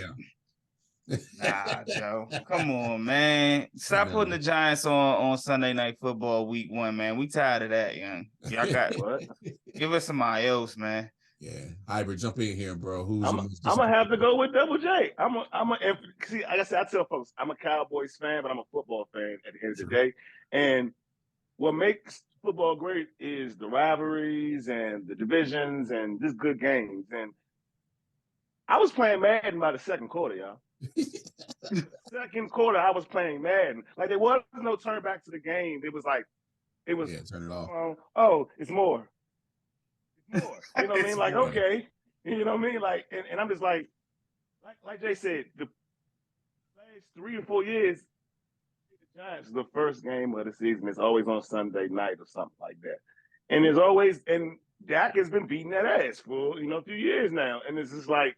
D: Nah, Joe. Come on, man. Stop putting the Giants on Sunday Night Football week 1, man. We tired of that, young. Y'all got what? Give us somebody else, man.
A: Yeah. Hybrid, jump in here, bro.
C: I'm gonna have to go with Double J. See, like I said, I tell folks, I'm a Cowboys fan, but I'm a football fan at the end of the day. And what makes football great is the rivalries and the divisions and just good games. And I was playing Madden by the second quarter, y'all. Second quarter, I was playing Madden. Like, there was no turn back to the game. It was
A: turn it off.
C: It's more. You know what I mean? Like, okay. You know what I mean? Like, and I'm just like Jay said, the last 3 or 4 years, the Giants, the first game of the season is always on Sunday night or something like that. And there's always, and Dak has been beating that ass for, a few years now. And it's just like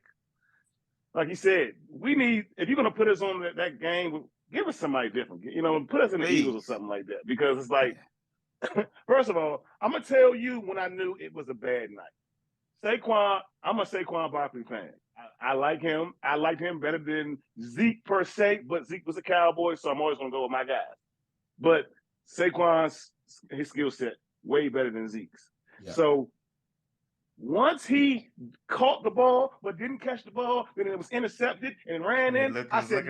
C: you said, we need, if you're going to put us on that game, give us somebody different. Put us in the Eagles or something like that. Because it's like, first of all, I'm going to tell you when I knew it was a bad night. Saquon, I'm a Saquon Barkley fan. I like him. I liked him better than Zeke per se, but Zeke was a Cowboy, so I'm always going to go with my guys. But Saquon's, his skill set, way better than Zeke's. Yeah. So once he caught the ball but didn't catch the ball, then it was intercepted and ran in, I said,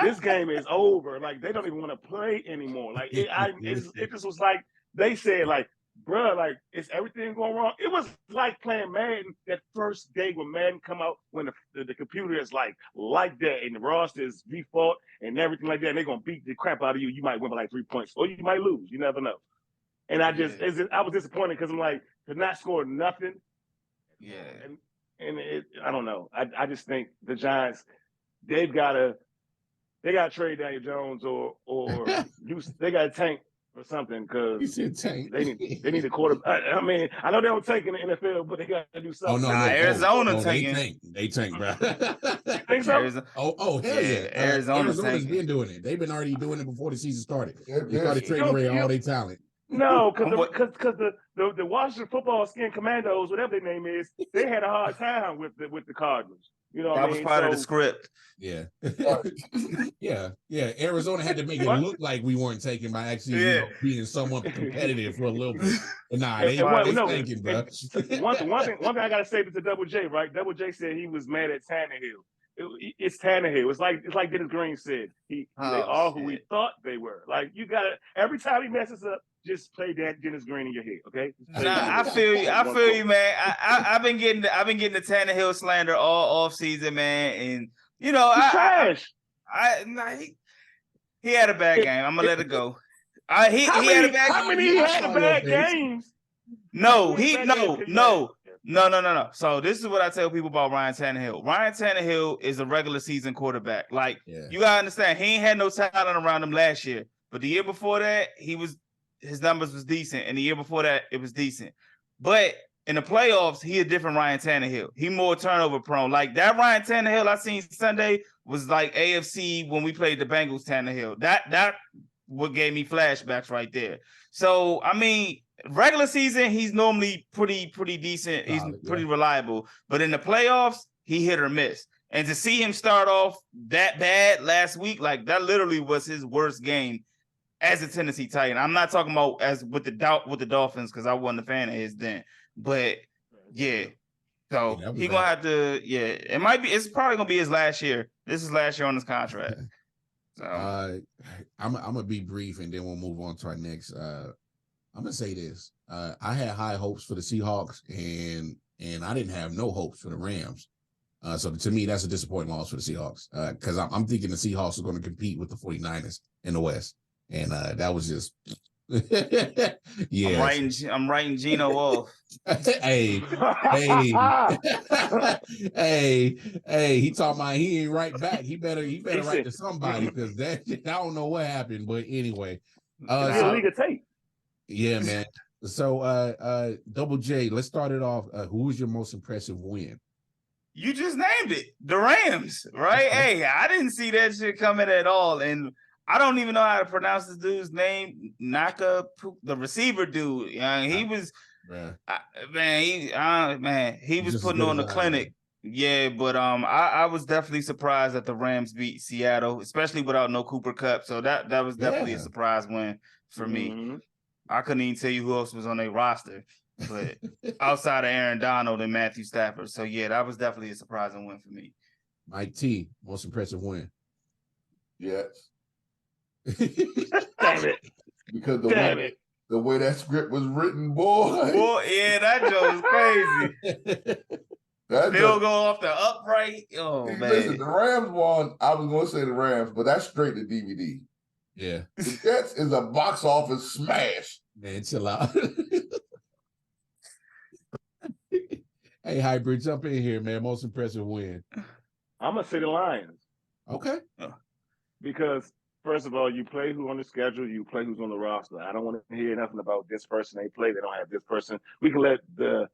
C: this game is over. Like, they don't even want to play anymore. Like, it just was like, they said, like, bro, like, is everything going wrong? It was like playing Madden that first day when Madden come out, when the computer is like that, and the roster is default and everything like that, and they're going to beat the crap out of you. You might win by like 3 points, or you might lose. You never know. And I was disappointed because I'm like, to not score nothing.
D: Yeah.
C: And I don't know. I just think the Giants, they got to trade Jae Jones or they got to tank or something, because they need a quarterback. I mean, I know they don't tank in the NFL, but they got to do something.
A: Oh no,
D: Arizona tanking.
A: They tank, bro.
C: Think so?
A: Hell yeah. Arizona's been doing it. They've been already doing it before the season started. They started trading away all their talent.
C: No, because the Washington Football Skin Commandos, whatever their name is, they had a hard time with the Cardinals. You know what I mean?
D: That was part of the script.
A: Yeah. Yeah. Arizona had to make it look like we weren't taken by actually being somewhat competitive for a little bit. But nah, they thinking, bro.
C: One thing I gotta say to Double J, right? Double J said he was mad at Tannehill. It's Tannehill. It's like Dennis Green said. They are who we thought they were. Like, you gotta, every time he messes up, just play that Dennis Green in your head, okay?
D: Nah, I feel you, man. I've been getting the Tannehill slander all off season, man, and you know,
C: trash.
D: He had a bad game. I'm gonna let it go. He had a bad game.
C: How many had bad games?
D: No. So this is what I tell people about Ryan Tannehill. Ryan Tannehill is a regular season quarterback. Like, you gotta understand, he ain't had no talent around him last year, but the year before that, his numbers was decent, and the year before that, it was decent. But in the playoffs, he a different Ryan Tannehill. He more turnover prone. Like, that Ryan Tannehill I seen Sunday was like AFC when we played the Bengals Tannehill. That what gave me flashbacks right there. So, I mean, regular season, he's normally pretty decent. He's pretty reliable. But in the playoffs, he hit or miss. And to see him start off that bad last week, like, that literally was his worst game as a Tennessee Titan. I'm not talking about as with the Dolphins, because I wasn't a fan of his then. But so he gonna have to. It's probably gonna be his last year. This is last year on his contract. So
A: I'm gonna be brief, and then we'll move on to our next. I'm gonna say this. I had high hopes for the Seahawks, and I didn't have no hopes for the Rams. So to me, that's a disappointing loss for the Seahawks, because I'm thinking the Seahawks are going to compete with the 49ers in the West. And that was just
D: I'm writing Gino off.
A: hey, he talking about he ain't right back. He better write to somebody, because I don't know what happened. But anyway,
C: league of tape.
A: Yeah, man. So Double J, let's start it off. Who was your most impressive win?
D: You just named it, the Rams, right? Hey, I didn't see that shit coming at all, and I don't even know how to pronounce this dude's name. The receiver dude. He was, he was putting on the clinic. Yeah, but I was definitely surprised that the Rams beat Seattle, especially without no Cooper Kupp. So that was definitely a surprise win for me. I couldn't even tell you who else was on their roster, but outside of Aaron Donald and Matthew Stafford. So yeah, that was definitely a surprising win for me.
A: Mike T, most impressive win.
B: Yes.
C: Damn it.
B: Because the way that script was written, boy.
D: Yeah, that joke was crazy. Field goal off the upright. Oh, man.
B: Listen, the Rams won. I was going to say the Rams, but that's straight to DVD.
A: Yeah.
B: The Jets is a box office smash.
A: Man, chill out. Hey, Hybrid, jump in here, man. Most impressive win.
C: I'm going to say the Lions.
A: Okay.
C: Because, first of all, you play who on the schedule, you play who's on the roster. I don't want to hear nothing about this person they play. They don't have this person. We can let the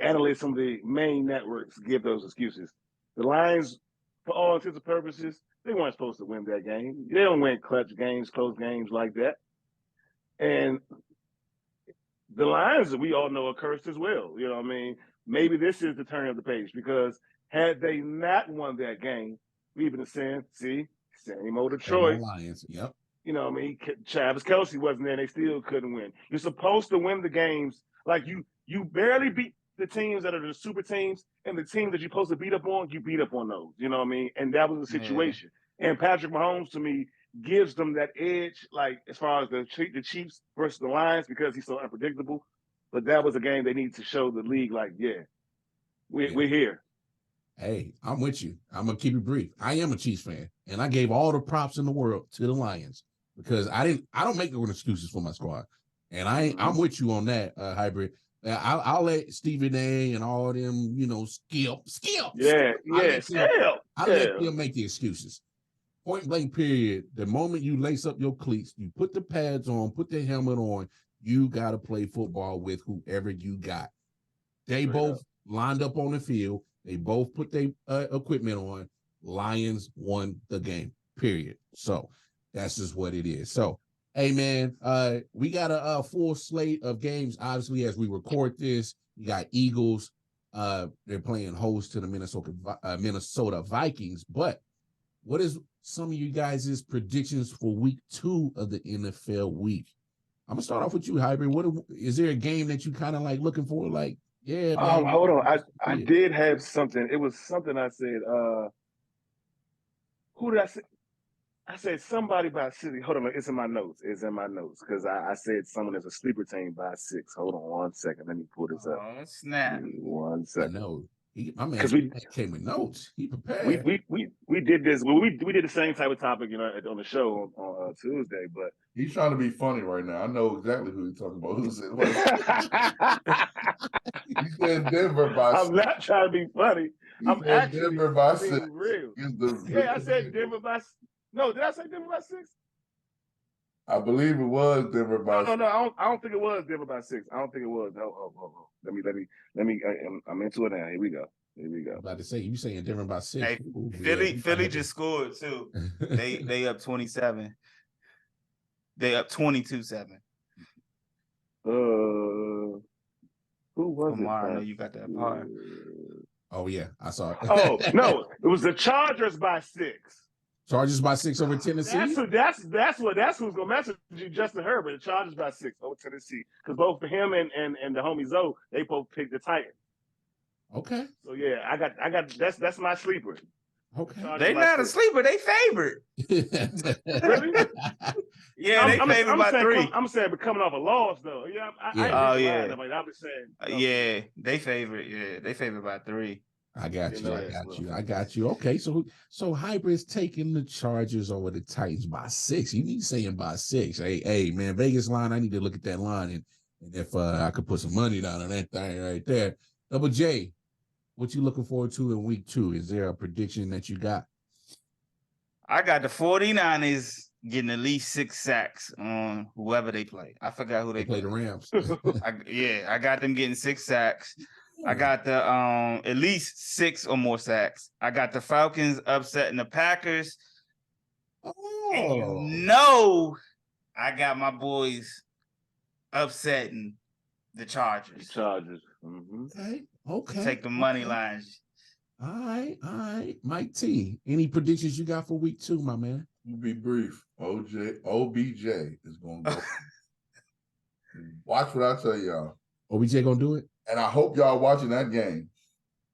C: analysts from the main networks give those excuses. The Lions, for all intents and purposes, they weren't supposed to win that game. They don't win clutch games, close games like that. And the Lions, we all know, are cursed as well. You know what I mean? Maybe this is the turn of the page, because had they not won that game, we've been saying, see, same old Detroit.
A: Lions, yep.
C: You know what I mean? Travis Kelce wasn't there, and they still couldn't win. You're supposed to win the games. Like, you barely beat the teams that are the super teams, and the teams that you're supposed to beat up on, you beat up on those. You know what I mean? And that was the situation. And Patrick Mahomes, to me, gives them that edge, like as far as the Chiefs versus the Lions, because he's so unpredictable. But that was a game they need to show the league, like, we're here.
A: Hey, I'm with you. I'm gonna keep it brief. I am a Chiefs fan, and I gave all the props in the world to the Lions because I don't make no excuses for my squad, and I'm with you on that, Hybrid. I'll let Stephen A. and all them, skip.
C: Yeah,
A: I let them make the excuses. Point blank period. The moment you lace up your cleats, you put the pads on, put the helmet on, you got to play football with whoever you got. They both lined up on the field. They both put their equipment on. Lions won the game, period. So that's just what it is. So, hey, man, we got a full slate of games, obviously, as we record this. You got Eagles. They're playing host to the Minnesota Vikings. But what is some of you guys' predictions for week 2 of the NFL week? I'm going to start off with you, Hybrid. Is there a game that you kind of like looking for? Like, yeah, man.
C: Hold on. I did have something. It was something I said. Who did I say? I said somebody by City. Hold on, it's in my notes. Because I said someone is a sleeper team by 6. Hold on 1 second. Let me pull this up.
D: Oh, snap.
C: 1 second.
A: I know. My man came with notes. He prepared.
C: We did this. Well, we did the same type of topic, on the show on Tuesday. But
B: he's trying to be funny right now. I know exactly who he's talking about. Who said? He said Denver by 6.
C: I'm not trying to be funny. I'm actually
B: Denver by 6.
C: Real. I said Denver by 6. No, did I say Denver by 6?
B: I believe it was Denver by 6.
C: No, I don't think it was Denver by 6. I don't think it was. Oh. Let me. I'm into it now. Here we go.
A: I'm about to say, you saying Denver by 6.
D: Hey, Philly just scored too. They up 27. They up 22-7.
C: Who was
D: Lamar,
C: it?
D: I know you got that part.
A: Oh yeah, I saw it.
C: Oh no, it was the Chargers by 6.
A: Chargers by 6 over Tennessee.
C: That's who's gonna message you, Justin Herbert. The Chargers by 6 over Tennessee, because both him and the homie Zoe, they both picked the Titans.
A: Okay.
C: So yeah, I got that's my sleeper.
A: Okay.
D: They not a sleeper. They favored.
C: Really?
D: Yeah, they favored by 3.
C: I'm saying, but coming off a loss though. Yeah. I'm just saying.
D: Yeah, they favored. Yeah, they favored by 3.
A: I got you. Okay, so Hybrid's taking the Chargers over the Titans by 6. He's saying by 6. Hey, man, Vegas line. I need to look at that line and if I could put some money down on that thing right there. Double J, what you looking forward to in week 2? Is there a prediction that you got?
D: I got the 49ers getting at least 6 sacks on whoever they play. I forgot who they
A: play. The Rams.
D: I got them getting 6 sacks. I got the at least 6 or more sacks. I got the Falcons upsetting the Packers.
A: Oh.
D: I got my boys upsetting the Chargers.
C: Mm-hmm.
A: Okay.
D: Take the money lines.
A: All right. Mike T, any predictions you got for week 2, my man?
B: Be brief. OBJ is going to go. Watch what I tell y'all.
A: OBJ going to do it?
B: And I hope y'all watching that game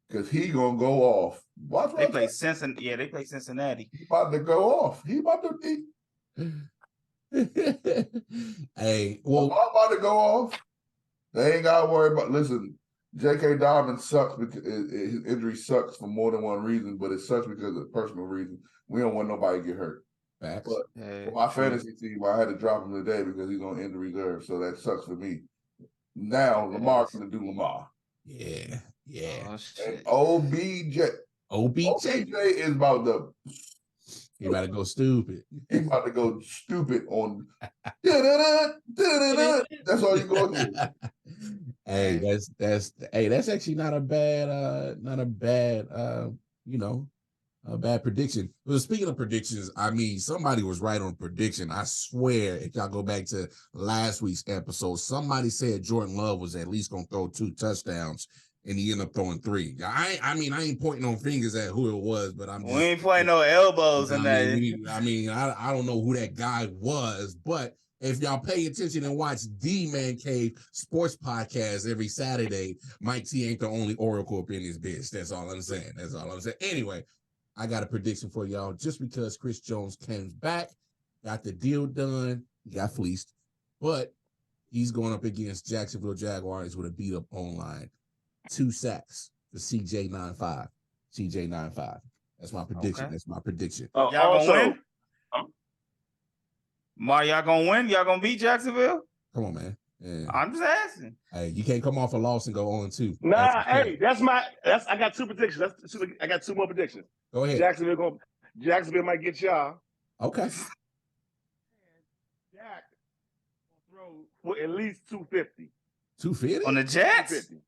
B: because he going to go off. Watch what
D: they play Cincinnati. Yeah, they play Cincinnati.
B: He about to go off. He about to
A: Hey, well,
B: I'm about to go off. They ain't got to worry about. Listen, J.K. Dobbins sucks because his injury sucks for more than one reason, but it sucks because of personal reasons. We don't want nobody to get hurt.
A: Facts.
B: But for my fantasy team, I had to drop him today because he's on injury reserve, so that sucks for me. Now Lamar's gonna do Lamar.
A: Yeah.
D: Oh,
B: and OBJ is about to.
A: He about to go stupid.
B: He about to go stupid on. That's all you go to.
A: Hey, that's actually not a bad a bad prediction. But speaking of predictions, I mean, somebody was right on prediction. I swear, if y'all go back to last week's episode, somebody said Jordan Love was at least gonna throw 2 touchdowns, and he ended up throwing 3. I ain't pointing no fingers at who it was, but we
D: ain't pointing no elbows in that.
A: I don't know who that guy was, but if y'all pay attention and watch the Man Cave Sports Podcast every Saturday, Mike T ain't the only oracle up in this bitch. That's all I'm saying. Anyway, I got a prediction for y'all. Just because Chris Jones comes back, got the deal done. He got fleeced, but he's going up against Jacksonville Jaguars with a beat up online. 2 sacks for CJ95. CJ95. That's my prediction.
D: Okay.
A: That's my prediction.
D: Y'all
C: also,
D: gonna win? Mar, y'all gonna win? Y'all gonna beat Jacksonville?
A: Come on, man. Yeah.
D: I'm just asking.
A: Hey, you can't come off a loss and go 0-2.
C: Nah, hey, I got 2 predictions. I got 2 more predictions.
A: Go ahead.
C: Jacksonville might get y'all.
A: Okay.
C: Jack will throw for at least 250.
A: 250?
D: On the Jets?
C: 250.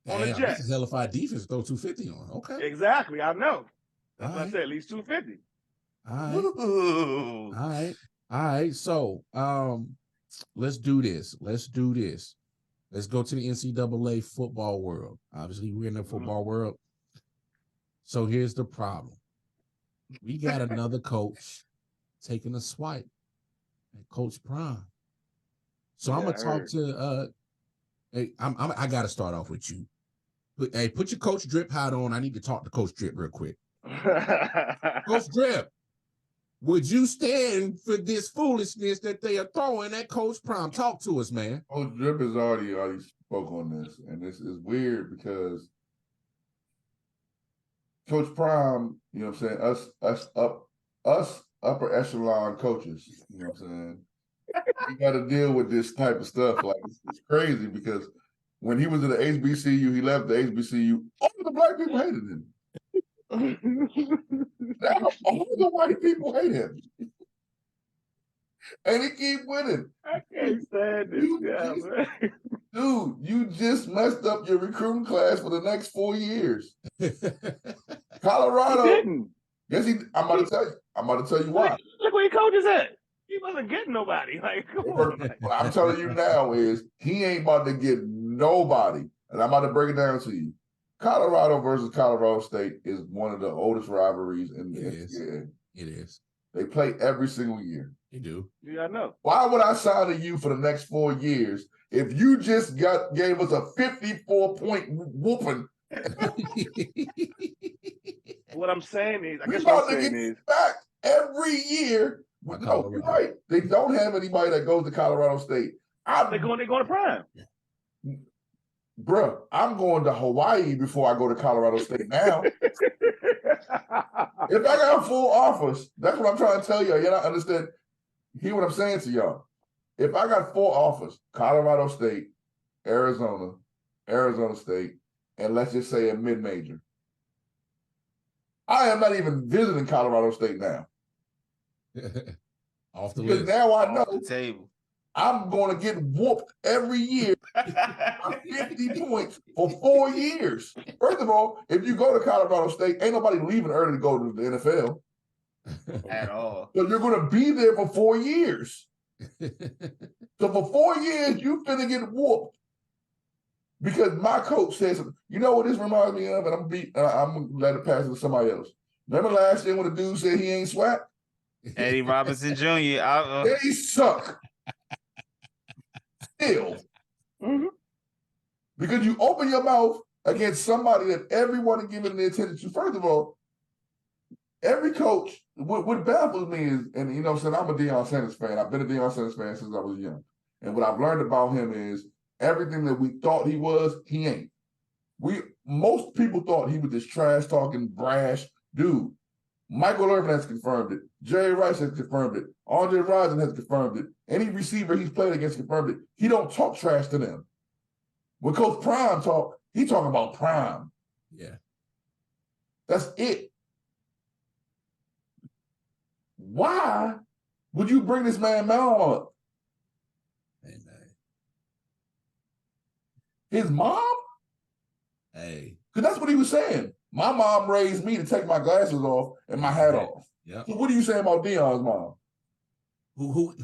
A: Damn,
C: On the Jets.
A: This is hellified defense throw 250 on. Okay.
C: Exactly, I know. That's
A: All
C: what
A: right.
C: I said, at least 250.
A: All right. So let's do this. Let's go to the NCAA football world. Obviously, we're in the football world. So here's the problem. We got another coach taking a swipe at Coach Prime. So I'm gonna talk to hey, I gotta start off with you. Hey, put your Coach Drip hat on. I need to talk to Coach Drip real quick. Coach Drip, would you stand for this foolishness that they are throwing at Coach Prime? Talk to us, man.
B: Coach Drip has already spoke on this, and this is weird because Coach Prime, you know what I'm saying, us upper echelon coaches, you know what I'm saying, we got to deal with this type of stuff. Like it's crazy because when he was at the HBCU, he left the HBCU. All the black people hated him. Now, all the white people hate him. And he keep winning.
C: I can't stand this guy, man.
B: Dude, you just messed up your recruiting class for the next 4 years. Colorado.
C: He didn't.
B: Yes, I'm about to tell you why.
C: Look where he coaches at. He wasn't getting nobody. Like, come on.
B: What I'm telling you now is he ain't about to get nobody. And I'm about to break it down to you. Colorado versus Colorado State is one of the oldest rivalries in the NCAA.
A: It is.
B: They play every single year.
A: They do.
C: Yeah, I know.
B: Why would I sign to you for the next 4 years if you just gave us a 54-point whooping?
C: What I'm saying is, I guess
B: what
C: what I'm saying is,
B: back every year. No, you're right. They don't have anybody that goes to Colorado State.
C: They're going to Prime.
B: Bruh, I'm going to Hawaii before I go to Colorado State now. If I got full offers, that's what I'm trying to tell you. You don't understand. Hear what I'm saying to y'all. If I got 4 offers, Colorado State, Arizona State, and let's just say a mid-major, I am not even visiting Colorado State now.
A: Off the
B: because
A: list.
B: now I know
D: the table.
B: I'm going to get whooped every year by 50 points for 4 years. First of all, if you go to Colorado State, ain't nobody leaving early to go to the NFL.
D: At all.
B: So you're going to be there for 4 years. So for 4 years, you finna get whooped. Because my coach says, you know what this reminds me of? And I'm going to let it pass it to somebody else. Remember last year when the dude said he ain't swag?
D: Eddie Robinson Jr.
B: They suck. Still. Mm-hmm. Because you open your mouth against somebody that everyone is giving their attention to. First of all, every coach, what baffles me is, and you know what I'm saying, I'm a Deion Sanders fan. I've been a Deion Sanders fan since I was young. And what I've learned about him is everything that we thought he was, he ain't. Most people thought he was this trash-talking, brash dude. Michael Irvin has confirmed it. Jerry Rice has confirmed it. Andre Rison has confirmed it. Any receiver he's played against confirmed it. He don't talk trash to them. When Coach Prime talk, he talking about Prime.
A: Yeah.
B: That's it. Why would you bring this man mom up?
A: Hey, man.
B: His mom?
A: Hey.
B: Because that's what he was saying. My mom raised me to take my glasses off and my hat off.
A: Yeah.
B: So what are you saying about Deion's mom?
A: Who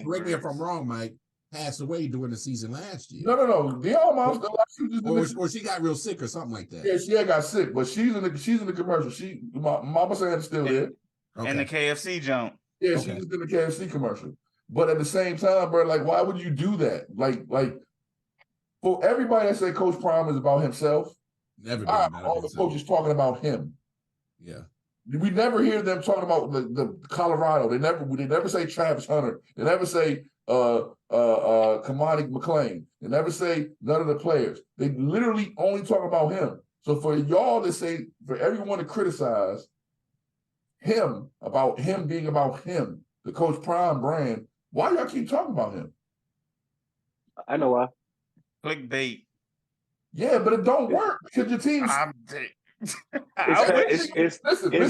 A: correct me if I'm wrong, Mike, passed away during the season last year.
B: No. Deion's mom still like
A: or she got real sick or something like that.
B: Yeah, she had got sick, but she's in the commercial. My Mama Sands still there.
D: Okay. And the KFC jump.
B: Yeah, she's in the KFC commercial. But at the same time, bro, like, why would you do that? Like for everybody that say Coach Prime is about himself, all the coaches talking about him.
A: Yeah.
B: We never hear them talking about the Colorado. They never say Travis Hunter. They never say Kamani McLean. They never say none of the players. They literally only talk about him. So for y'all to say, for everyone to criticize him about him being about him, the Coach Prime brand, why y'all keep talking about him?
C: I know why.
D: Clickbait.
B: Yeah, but it don't work because your team's.
C: It's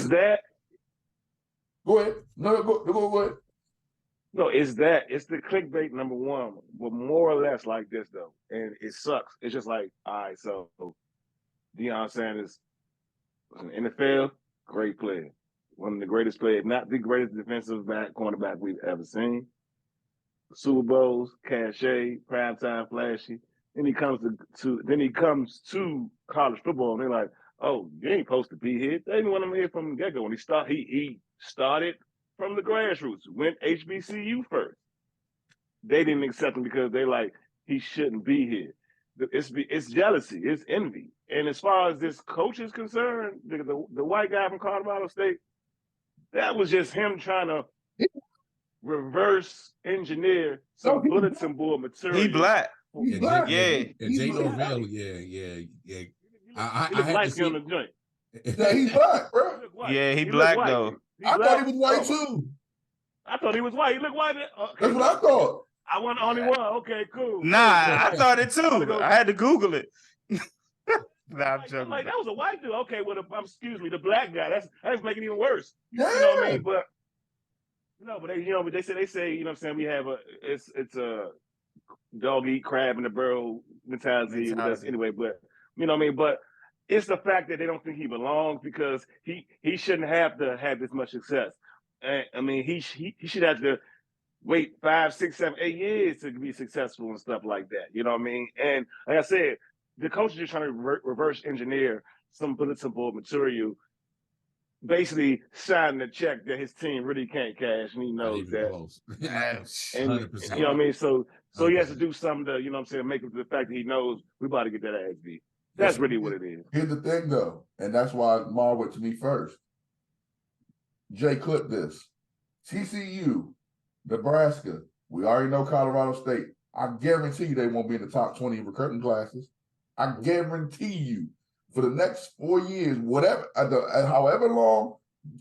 C: that.
B: Go ahead. No, go ahead.
C: No, it's the clickbait number one, but more or less like this though, and it sucks. It's just like, all right, so Deion Sanders was an NFL great player, one of the greatest players, not the greatest defensive cornerback we've ever seen. Super Bowls, cachet, primetime flashy. Then he comes to college football, and they're like, "Oh, you ain't supposed to be here." They didn't want him here from the get-go. When he started from the grassroots, went HBCU first. They didn't accept him because they like he shouldn't be here. It's jealousy, it's envy, and as far as this coach is concerned, the white guy from Colorado State, that was just him trying to reverse engineer some bulletin board material.
D: He black.
B: He's black.
A: Yeah. Jae Norvell, yeah. I
C: had to see on the joint.
B: Yeah, he's black, bro.
D: Yeah, he black though.
B: I thought he was white too.
C: I thought he was white. He looked white. Okay.
B: That's what I thought.
C: I wasn't the only one. Okay, cool.
D: Nah, I thought it too. I had to Google it. Nah, I'm joking.
C: Like, that was a white dude. Okay, well, excuse me, the black guy. That's making it even worse.
B: Yeah.
C: You know what I mean? But they say, you know what I'm saying, we have it's a dog eat crab in the barrel mentality with us anyway, but you know what I mean? But it's the fact that they don't think he belongs because he shouldn't have to have this much success. I mean, he should have to wait 5, 6, 7, 8 years to be successful and stuff like that. You know what I mean? And like I said, the coach is just trying to reverse engineer some bulletin board material, basically signing a check that his team really can't cash, and he knows that. And 100%. You know what I mean? So he has to do something to, you know what I'm saying, make up for the fact that he knows we about to get that ass beat. That's really what it is.
B: Here's the thing, though, and that's why Mar went to me first. Jay, clip this. TCU, Nebraska, we already know Colorado State. I guarantee you they won't be in the top 20 recruiting classes. I guarantee you for the next 4 years, whatever, however long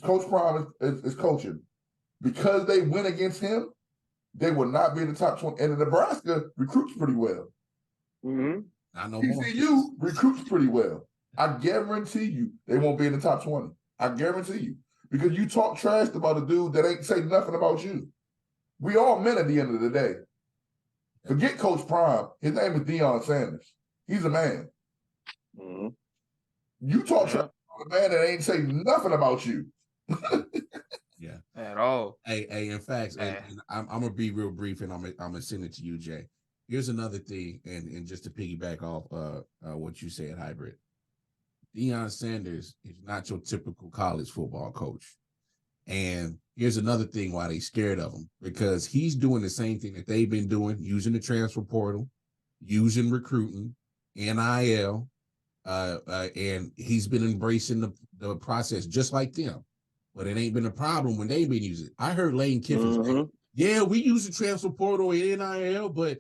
B: Coach Prime is coaching, because they win against him, they will not be in the top 20. And Nebraska recruits pretty well.
C: Mm-hmm.
A: I know
B: TCU recruits pretty well. I guarantee you they won't be in the top 20. I guarantee you. Because you talk trash about a dude that ain't say nothing about you. We all men at the end of the day. Forget Coach Prime. His name is Deion Sanders. He's a man.
C: Mm-hmm.
B: You talk trash about a man that ain't say nothing about you.
A: Yeah.
D: At all.
A: Hey, in fact, and I'm gonna be real brief, and I'm gonna send it to you, Jay. Here's another thing, and just to piggyback off what you said, Hybrid. Deion Sanders is not your typical college football coach. And here's another thing why they scared of him, because he's doing the same thing that they've been doing, using the transfer portal, using recruiting, NIL, and he's been embracing the process just like them. But it ain't been a problem when they've been using it. I heard Lane Kiffin say, yeah, we use the transfer portal and NIL, but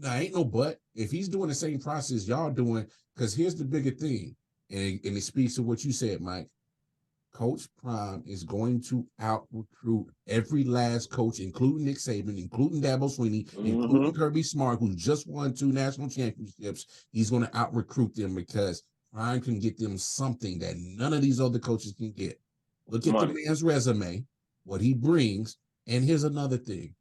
A: ain't no but. If he's doing the same process y'all doing, because here's the bigger thing, and it speaks to what you said, Mike. Coach Prime is going to out-recruit every last coach, including Nick Saban, including Dabo Swinney, including Kirby Smart, who just won 2 national championships. He's going to out-recruit them because Prime can get them something that none of these other coaches can get. Look at the man's resume, what he brings, and here's another thing.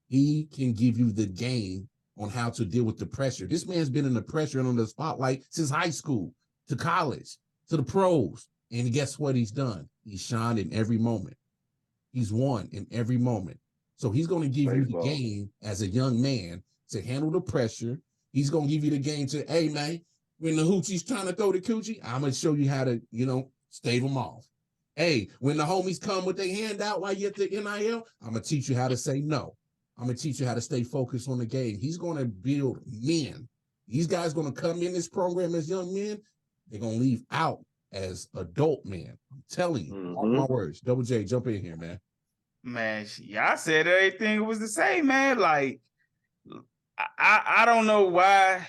A: He can give you the game on how to deal with the pressure. This man's been in the pressure and on the spotlight since high school to college to the pros. And guess what he's done? He's shined in every moment. He's won in every moment. So he's going to give you the game as a young man to handle the pressure. He's going to give you the game to, hey, man, when the hoochie's trying to throw the coochie, I'm going to show you how to, stave them off. Hey, when the homies come with their hand out while you're at the NIL, I'm going to teach you how to say no. I'm going to teach you how to stay focused on the game. He's going to build men. These guys going to come in this program as young men. They're going to leave out as adult men. I'm telling you, mark my words. Double J, jump in here, man.
D: Man, y'all said everything was the same, man. Like, I don't know why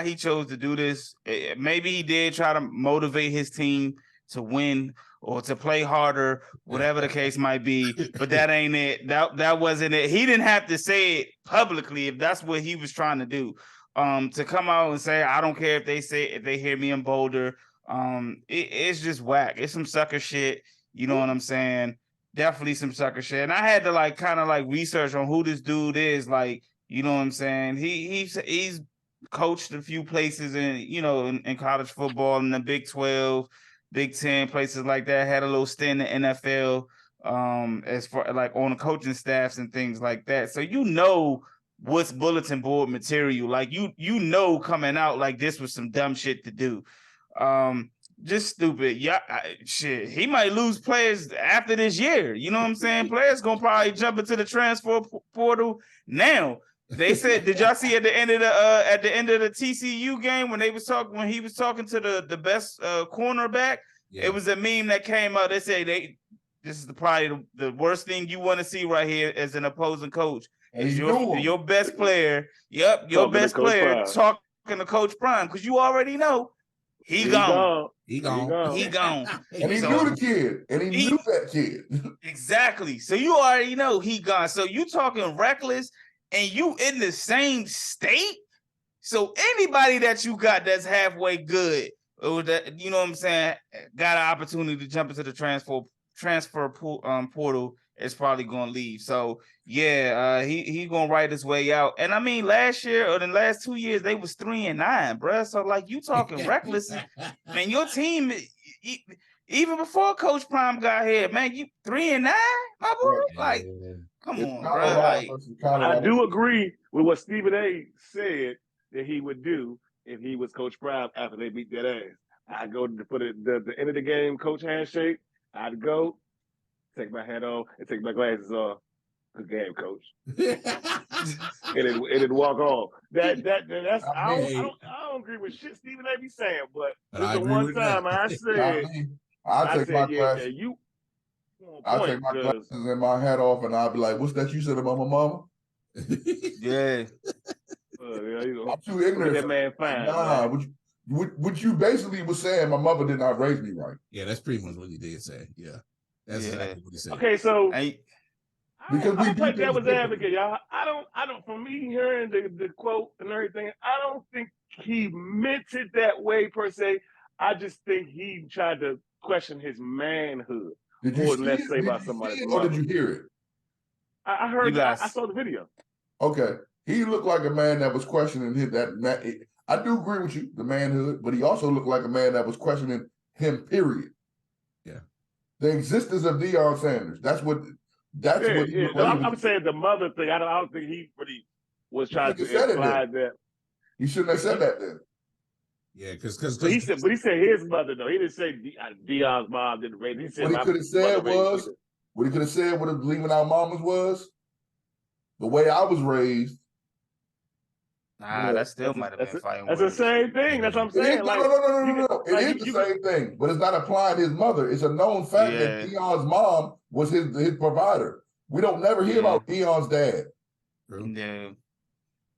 D: he chose to do this. Maybe he did try to motivate his team to win or to play harder, whatever the case might be. But that ain't it. That wasn't it. He didn't have to say it publicly if that's what he was trying to do. To come out and say, I don't care if they hear me in Boulder. It's just whack. It's some sucker shit. You know what I'm saying? Definitely some sucker shit. And I had to kind of research on who this dude is. Like, you know what I'm saying? He's coached a few places in college football in the Big 12, Big 10, places like that. Had a little stint in the NFL, as far on the coaching staffs and things like that. So what's bulletin board material. Like you coming out like this was some dumb shit to do. Just stupid. Yeah, shit. He might lose players after this year. You know what I'm saying? Players gonna probably jump into the transfer portal now. They said, did y'all see at the end of the TCU game when he was talking to the best cornerback? Yeah. It was a meme that came out. They say this is probably the worst thing you want to see right here as an opposing coach. Is your best player? Yep, your best player talking to Coach Prime because you already know. He gone.
B: And he knew the kid. And he knew that kid.
D: Exactly. So you already know he gone. So you talking reckless and you in the same state. So anybody that you got that's halfway good, or that, you know what I'm saying, got an opportunity to jump into the transfer portal is probably going to leave. So yeah, he going to write his way out. And I mean, last year or the last 2 years, they was 3-9, bruh. So you talking reckless, man. Your team, even before Coach Prime got here, man, you 3-9, my boy. Come on, bro.
C: I do agree with what Stephen A. said that he would do if he was Coach Prime after they beat that ass. I'd go to put the end of the game coach handshake. I'd go, take my hat off, and take my glasses off. Good game, coach. and it walk off. That's I don't agree with shit Stephen A. be saying, but the one time I said
B: I'll take my glasses. I'll take my glasses and my hat off, and I'll be like, "What's that you said about my mama?"
D: Yeah.
B: I'm too ignorant.
C: That man fine.
B: Nah, what you basically was saying, my mother did not raise me right.
A: Yeah, that's pretty much what he did say. Yeah. That's exactly what he said.
C: Okay, so
B: because
C: I play devil's advocate, y'all. I don't. From me hearing the quote and everything, I don't think he meant it that way per se. I just think he tried to question his manhood.
B: Did you see it? Say about somebody, or did you hear it?
C: I heard. I saw the video.
B: Okay, he looked like a man that was questioning that. I do agree with you, the manhood, but he also looked like a man that was questioning him. Period.
A: Yeah.
B: The existence of Deion Sanders. That's what.
C: Yeah. No, I'm saying the mother thing. I don't think he really was trying to imply that.
B: He shouldn't have said that then.
A: Yeah, because
C: he said his mother though. He didn't say Deion's mom didn't raise. He said
B: what he could have said was what leaving our mamas was the way I was raised.
D: Nah, that still might have been fighting.
C: That's the same thing. That's what I'm saying.
B: No. It is the same thing, but it's not applying his mother. It's a known fact that Deion's mom was his
C: provider.
B: We don't never hear about Deion's dad.
D: Yeah.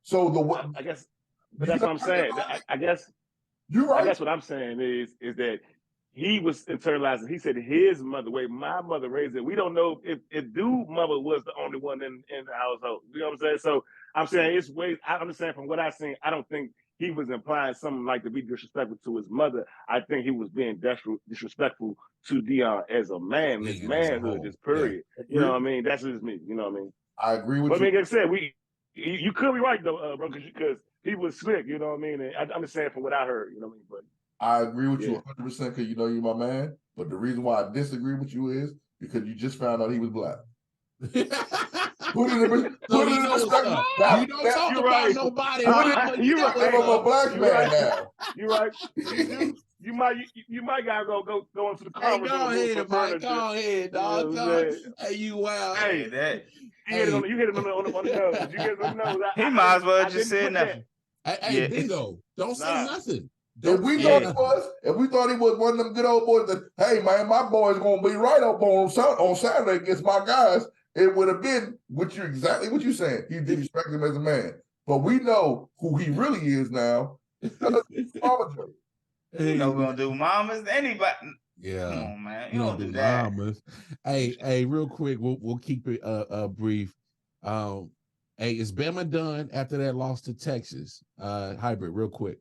B: So
C: I guess, but that's what I'm saying. I guess
B: you're right.
C: I guess what I'm saying is that he was internalizing. He said his mother, the way my mother raised it. We don't know if dude mother was the only one in the household. You know what I'm saying? So I'm saying it's ways. I understand from what I've seen. I don't think he was implying something like to be disrespectful to his mother. I think he was being disrespectful to Deion as a man. His manhood, just period. Yeah. You know what I mean? That's just me. You know what I mean?
B: I agree with you.
C: But like I said, you could be right though, bro, because he was slick. You know what I mean? And I'm just saying from what I heard. You know what I mean? But
B: I agree with you 100% because you know you're my man. But the reason why I disagree with you is because you just found out he was black. Put it in perspective.
A: You don't talk about nobody.
C: You're right.
B: I'm a black man now.
C: You're right. You might gotta go into the conference.
A: Hey, go ahead, dog. Hey, you wild.
C: Hey, that you hit it on the nose. You hit it on the nose.
D: He might as well just say nothing.
A: Hey, Bingo, don't say nothing.
B: If we thought he was one of them good old boys that, hey man, my boy's gonna be right up on Saturday against my guys, it would have been exactly what you're saying. He disrespected him as a man. But we know who he really is now.
D: You know we're gonna do mamas. Anybody.
A: Yeah.
D: Come on, man.
A: You don't do that. Mamas. Hey, real quick, we'll keep it brief. Hey, is Bama done after that loss to Texas? Hybrid, real quick.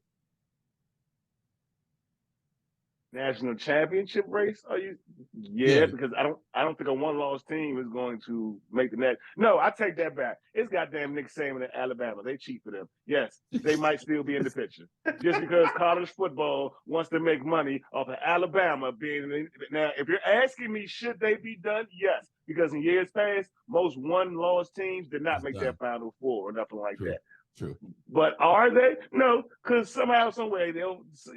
C: National championship race? Are you? Yeah, because I don't think a one-loss team is going to make the net. No, I take that back. It's goddamn Nick Saban at Alabama. They cheat for them. Yes, they might still be in the picture just because college football wants to make money off of Alabama being. Now, if you're asking me, should they be done? Yes, because in years past, most one-loss teams did not make that Final Four or nothing like that.
A: True.
C: But are they? No, because somehow, some way,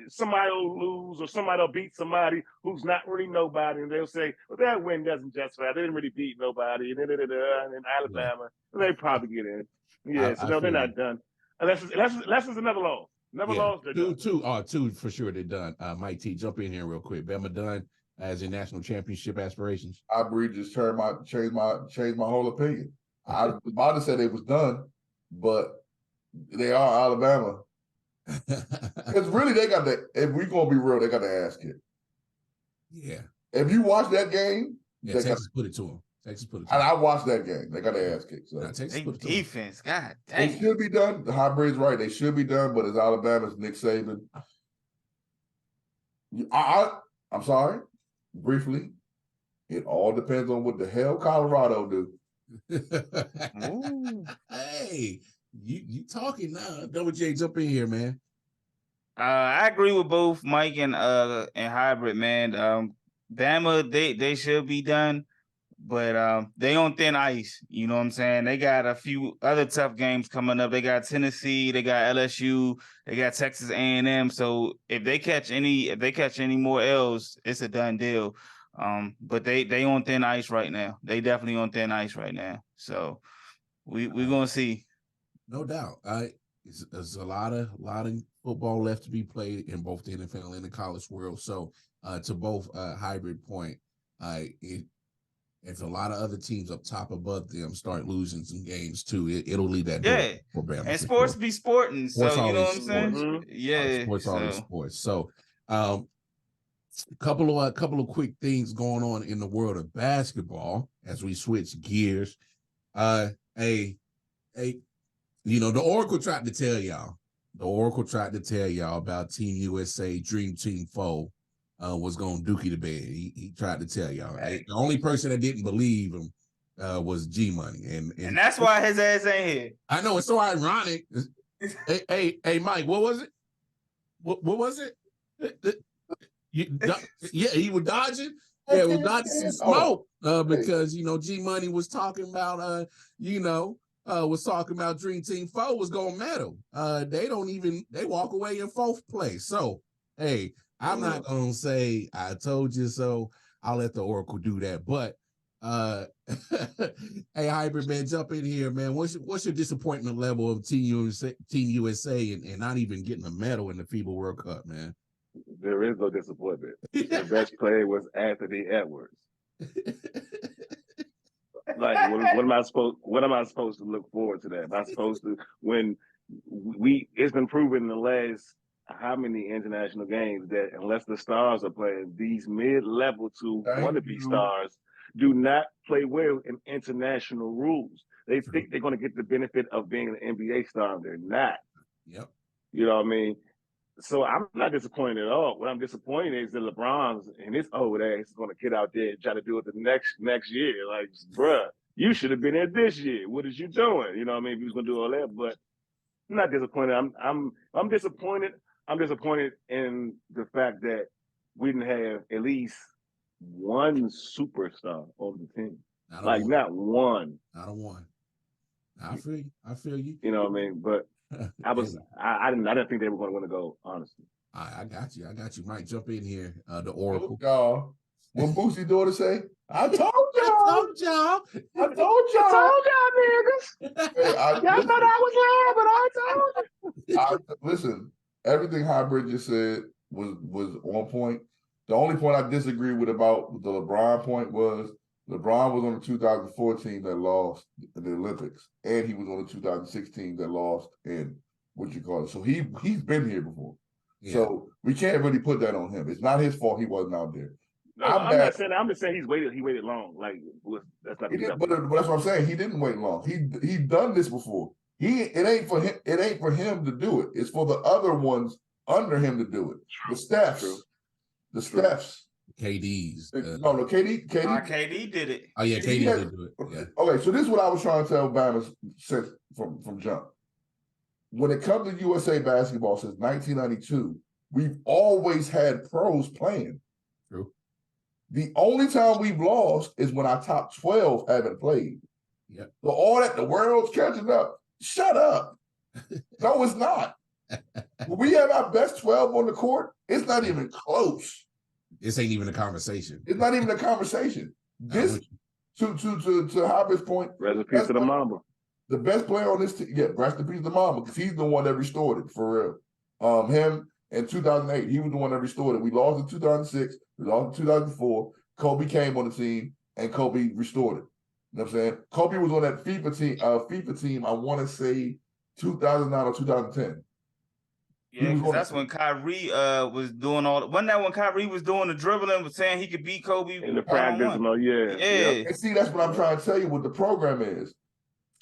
C: somebody will lose or somebody will beat somebody who's not really nobody, and they'll say, "Well, that win doesn't justify. They didn't really beat nobody." And in Alabama, they probably get in. Yeah, so no, they're not done unless it's another loss. Another loss, they're done.
A: Two for sure. They're done. Mike T, jump in here real quick. Bama done as in national championship aspirations.
B: I just changed my whole opinion. I was about to say they was done, but. They are Alabama. Because really, they got if we're going to be real, they got the ass kicked.
A: Yeah.
B: If you watch that game.
A: Yeah, Texas put it to them. And
B: I watched that game. They got the ass kicked. So.
A: Texas put it to
D: defense, God dang.
B: They should be done. The hybrid's right. They should be done, but it's Alabama's Nick Saban. I'm sorry. Briefly, it all depends on what the hell Colorado do.
A: Hey. You talking now? Double J, jump in here, man.
D: I agree with both Mike and Hybrid, man. Bama, they should be done, but they on thin ice. You know what I'm saying? They got a few other tough games coming up. They got Tennessee, they got LSU, they got Texas A&M. So if they catch any more L's, it's a done deal. But they on thin ice right now. They definitely on thin ice right now. So we're gonna see.
A: No doubt. There's a lot of football left to be played in both the NFL and the college world. So to both hybrid point, if a lot of other teams up top above them start losing some games too, it'll leave that door for Bama.
D: And sports be sporting. So you know what I'm saying?
A: Mm-hmm. Yeah. Sports always sports. So a couple of quick things going on in the world of basketball as we switch gears. The Oracle tried to tell y'all. The Oracle tried to tell y'all about Team USA Dream Team Foe was going to dookie the bed. He tried to tell y'all. The only person that didn't believe him was G Money, and
D: that's why his ass ain't here.
A: I know, it's so ironic. hey, Mike, what was it? What was it? He was dodging. Yeah, it was dodging some smoke because G Money was talking about was talking about Dream Team 4 was gonna medal. They walk away in 4th place. So hey, I'm not gonna say I told you so. I'll let the Oracle do that. But hey, Hybrid man, jump in here, man. What's your disappointment level of Team USA and not even getting a medal in the FIBA World Cup, man?
C: There is no disappointment. The best player was Anthony Edwards. Like, what am I supposed to look forward to that? Am I supposed to, when it's been proven in the last how many international games that unless the stars are playing, these mid-level to wannabe stars do not play well in international rules. They think they're going to get the benefit of being an NBA star, and they're not.
A: Yep.
C: You know what I mean? So I'm not disappointed at all. What I'm disappointed is that LeBron's and his old ass is going to get out there and try to do it the next year. Like, bruh, you should have been here this year. What is you doing? You know what I mean? If he was going to do all that, but I'm not disappointed. I'm disappointed. I'm disappointed in the fact that we didn't have at least one superstar on the team. Not one.
A: Not a one. I feel you.
C: You know what I mean? But I didn't think they were going to go, honestly.
A: I got you. Mike, jump in here. The Oracle.
B: Y'all. What Boosie daughter say? I told y'all.
C: Niggas. Y'all thought I was lying, but I told you.
B: Listen, everything Hybrid just said was on point. The only point I disagree with about the LeBron point was LeBron was on the 2014 that lost in the Olympics, and he was on the 2016 that lost in So he's been here before. Yeah. So we can't really put that on him. It's not his fault he wasn't out there.
C: No, I'm not saying that. I'm just saying he waited long. Like that's not.
B: But that's what I'm saying. He didn't wait long. He done this before. It ain't for him. It ain't for him to do it. It's for the other ones under him to do it. The Stephs. The Stephs.
A: KD's.
B: No, KD
D: did it.
A: Oh yeah, KD did do it. Yeah.
B: Okay, so this is what I was trying to tell Bama since from jump. When it comes to USA basketball since 1992, we've always had pros playing.
A: True.
B: The only time we've lost is when our top 12 haven't played.
A: Yeah.
B: So all that the world's catching up. Shut up. No, it's not. When we have our best 12 on the court, it's not even close.
A: This ain't even a conversation.
B: It's not even a conversation. This to Hobbitt's point.
C: Rest in peace to the Mamba.
B: The best player on this team, rest in peace to the Mamba, because he's the one that restored it for real. Him in 2008, he was the one that restored it. We lost in 2006, we lost in 2004. Kobe came on the team, and Kobe restored it. You know what I'm saying? Kobe was on that FIFA team. I want to say 2009 or 2010.
D: Yeah, because that's when Kyrie was doing all. Wasn't that when Kyrie was doing the dribbling, was saying he could beat Kobe
C: in the practice? Yeah.
B: And see, that's what I'm trying to tell you. What the program is.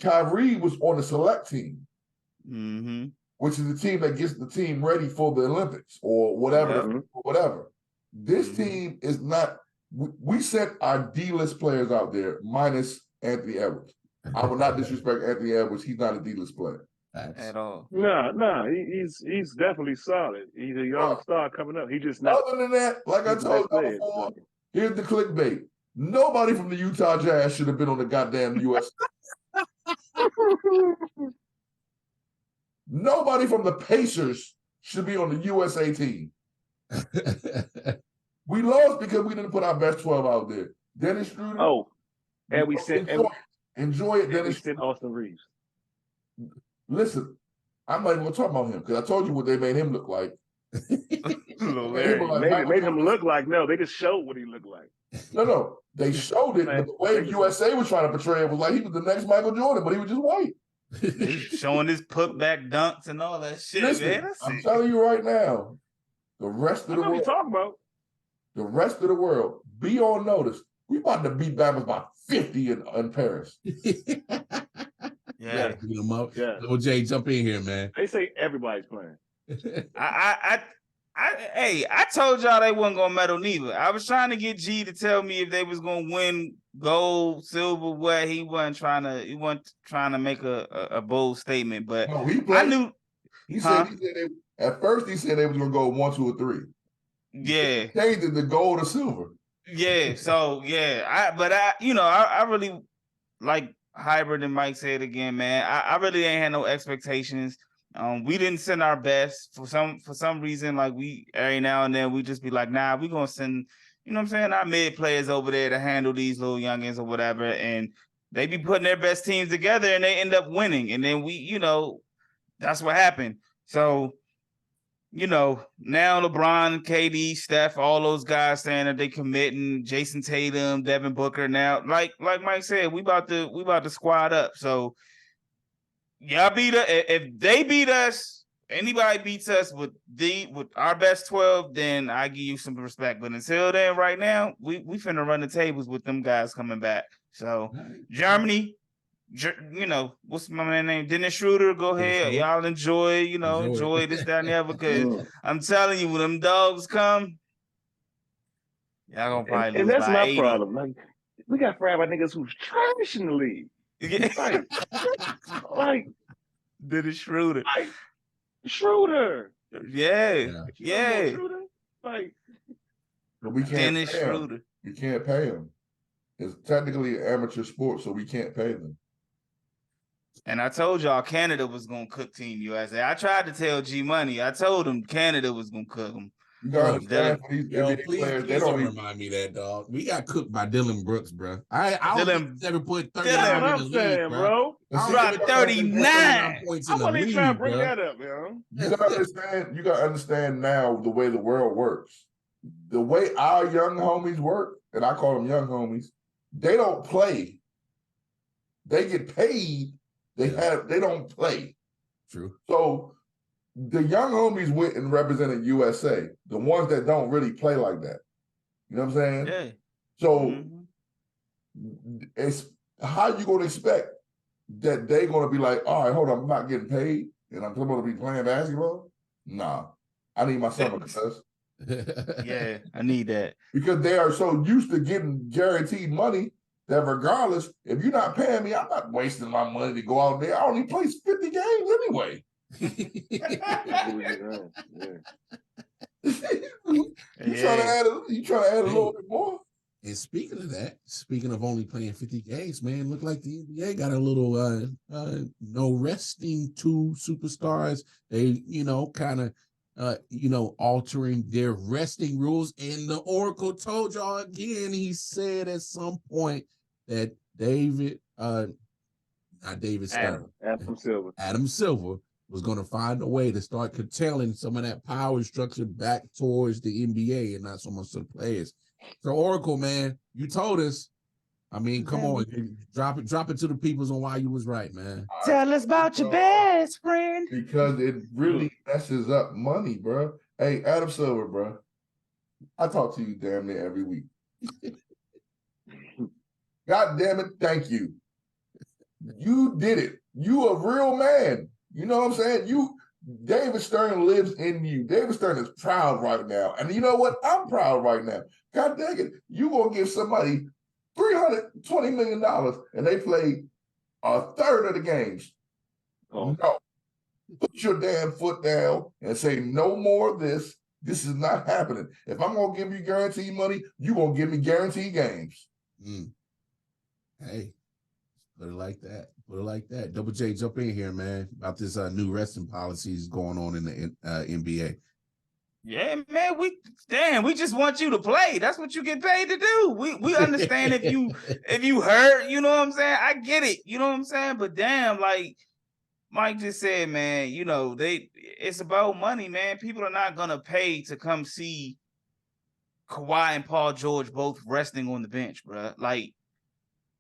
B: Kyrie was on the select team, which is the team that gets the team ready for the Olympics or whatever. Whatever. This team is not. We sent our D-list players out there, minus Anthony Edwards. I would not disrespect Anthony Edwards. He's not a D-list player.
D: At all.
C: No, he's definitely solid. He's a young star coming up. He just not.
B: Other than that, like I told you before, here's the clickbait. Nobody from the Utah Jazz should have been on the goddamn US. Nobody from the Pacers should be on the USA team. We lost because we didn't put our best 12 out there. Dennis Schroeder.
C: Oh, and we sent
B: enjoy it. Dennis
C: sent Austin Reeves.
B: Listen, I'm not even gonna talk about him because I told you what they made him look like.
C: Made him look like they just showed what he looked like.
B: No, they showed it, but the way USA was trying to portray it was like he was the next Michael Jordan, but he was just white.
D: Showing his putback dunks and all that shit.
B: Listen, man, I'm telling you right now, the rest of the world.
C: Talking about
B: the rest of the world, be on notice. We about to beat Bama by 50 in Paris.
D: Yeah.
A: Beat them up. Yeah. Little Jay, jump in here, man.
C: They say everybody's playing.
D: I told y'all they wasn't gonna medal neither. I was trying to get G to tell me if they was gonna win gold, silver, what he wasn't trying to make a bold statement, but
B: no,
D: I knew
B: he said at first he said they was gonna go 1, 2, or 3.
D: Yeah.
B: He changed it to gold or silver.
D: Yeah, so yeah, I really like Hybrid and Mike said again, man. I really ain't had no expectations. We didn't send our best for some reason. Like we every now and then we just be like, nah, we gonna send, you know what I'm saying, our mid players over there to handle these little youngins or whatever, and they be putting their best teams together and they end up winning, and then we, that's what happened. So, now LeBron, KD, Steph, all those guys saying that they committing, Jason Tatum, Devin Booker. Now, like Mike said, we about to squad up. So y'all beat us. If they beat us, anybody beats us with our best 12, then I give you some respect. But until then, right now, we finna run the tables with them guys coming back. So Germany. What's my man's name? Dennis Schroeder. Go ahead, y'all enjoy this down there, because I'm telling you, when them dogs come, y'all gonna probably lose.
C: And that's
D: by
C: my 80. Problem. Like, we got five niggas who's trash in the league. Like
D: Dennis Schroeder.
C: Like Schroeder.
D: Yeah.
C: Schroeder. Like,
B: but we can't
D: Dennis Schroeder.
B: You can't pay him. It's technically an amateur sport, so we can't pay them.
D: And I told y'all Canada was gonna cook Team USA. I tried to tell G Money. I told him Canada was gonna cook them.
B: You gotta understand for these NBA players, they don't
A: remind me of that, dog. We got cooked by Dylan Brooks, bro. I don't never put 39 in the league, bro.
C: I
D: dropped 39
A: points in the
C: league, trying to bring
A: bro.
C: that up, man.
B: You gotta understand now the way the world works. The way our young homies work, and I call them young homies, they don't play. They get paid. They don't play.
A: True.
B: So the young homies went and represented USA. The ones that don't really play like that. You know what I'm saying?
D: Yeah.
B: So it's how you gonna expect that they're gonna be like, all right, hold on, I'm not getting paid and I'm supposed to be playing basketball? Nah. I need my summer class.
D: Yeah, I need that.
B: Because they are so used to getting guaranteed money that regardless, if you're not paying me, I'm not wasting my money to go out there. I only play 50 games anyway. You trying to add a little bit more?
A: And speaking of that, speaking of only playing 50 games, man, look like the NBA got a little no resting two superstars. They, kind of altering their resting rules. And the Oracle told y'all again, he said at some point that Adam Silver was going to find a way to start curtailing some of that power structure back towards the NBA and not so much to the players. So Oracle, man, you told us. I mean, come on, drop it to the peoples on why you was right, man.
D: Tell us about your best friend.
B: Because it really messes up money, bro. Hey, Adam Silver, bro. I talk to you damn near every week. God damn it, thank you. You did it. You a real man. You know what I'm saying? David Stern lives in you. David Stern is proud right now. And you know what? I'm proud right now. God dang it. You gonna give somebody $320 million and they play a third of the games. Oh. No. Put your damn foot down and say no more of this. This is not happening. If I'm gonna give you guaranteed money, you're gonna give me guaranteed games.
A: Hey, put it like that. Double J, jump in here, man, about this new resting policies going on in the NBA.
D: Yeah, man, we just want you to play. That's what you get paid to do. We understand if you hurt, you know what I'm saying? I get it, you know what I'm saying? But damn, like Mike just said, man, it's about money, man. People are not gonna pay to come see Kawhi and Paul George both resting on the bench, bro. Like,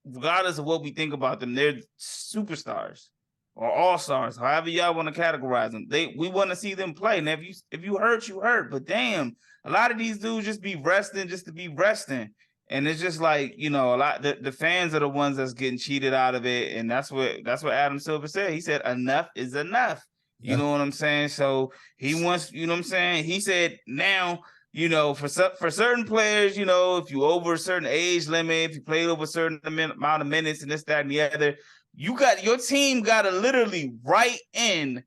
D: regardless of what we think about them, they're superstars or all-stars, however y'all want to categorize them. We want to see them play. And if you hurt, you hurt. But damn, a lot of these dudes just be resting just to be resting. And it's just like, a lot the fans are the ones that's getting cheated out of it. And that's what Adam Silver said. He said enough is enough. You know what I'm saying? So he wants, you know what I'm saying? He said now, for certain players, if you over a certain age limit, if you played over a certain amount of minutes and this, that, and the other, your team got to literally write in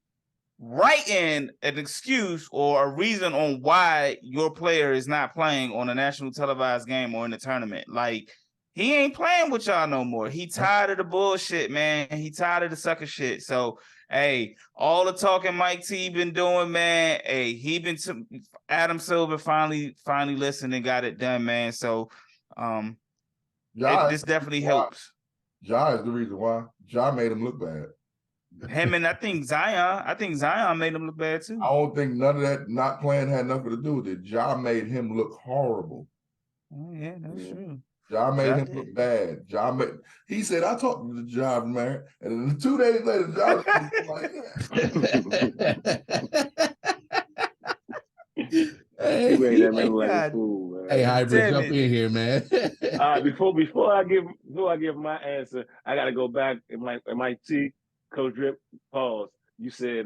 D: an excuse or a reason on why your player is not playing on a national televised game or in the tournament. Like, he ain't playing with y'all no more. He tired of the bullshit, man. He tired of the sucker shit. So, hey, all the talking Mike T been doing, man. Hey, Adam Silver finally listened and got it done, man. So, this definitely helps.
B: Ja is the reason why. Ja made him look bad.
D: Him and I think Zion made him look bad too.
B: I don't think none of that not playing had nothing to do with it. Ja made him look horrible.
D: Oh yeah, that's true.
B: Ja made him look bad. He said, I talked to the Ja, man. And then 2 days later, Ja was like,
A: Hey, Hybrid, jump in here, man.
C: Before I give my answer, I gotta go back in my T. Coach Drip, pause. You said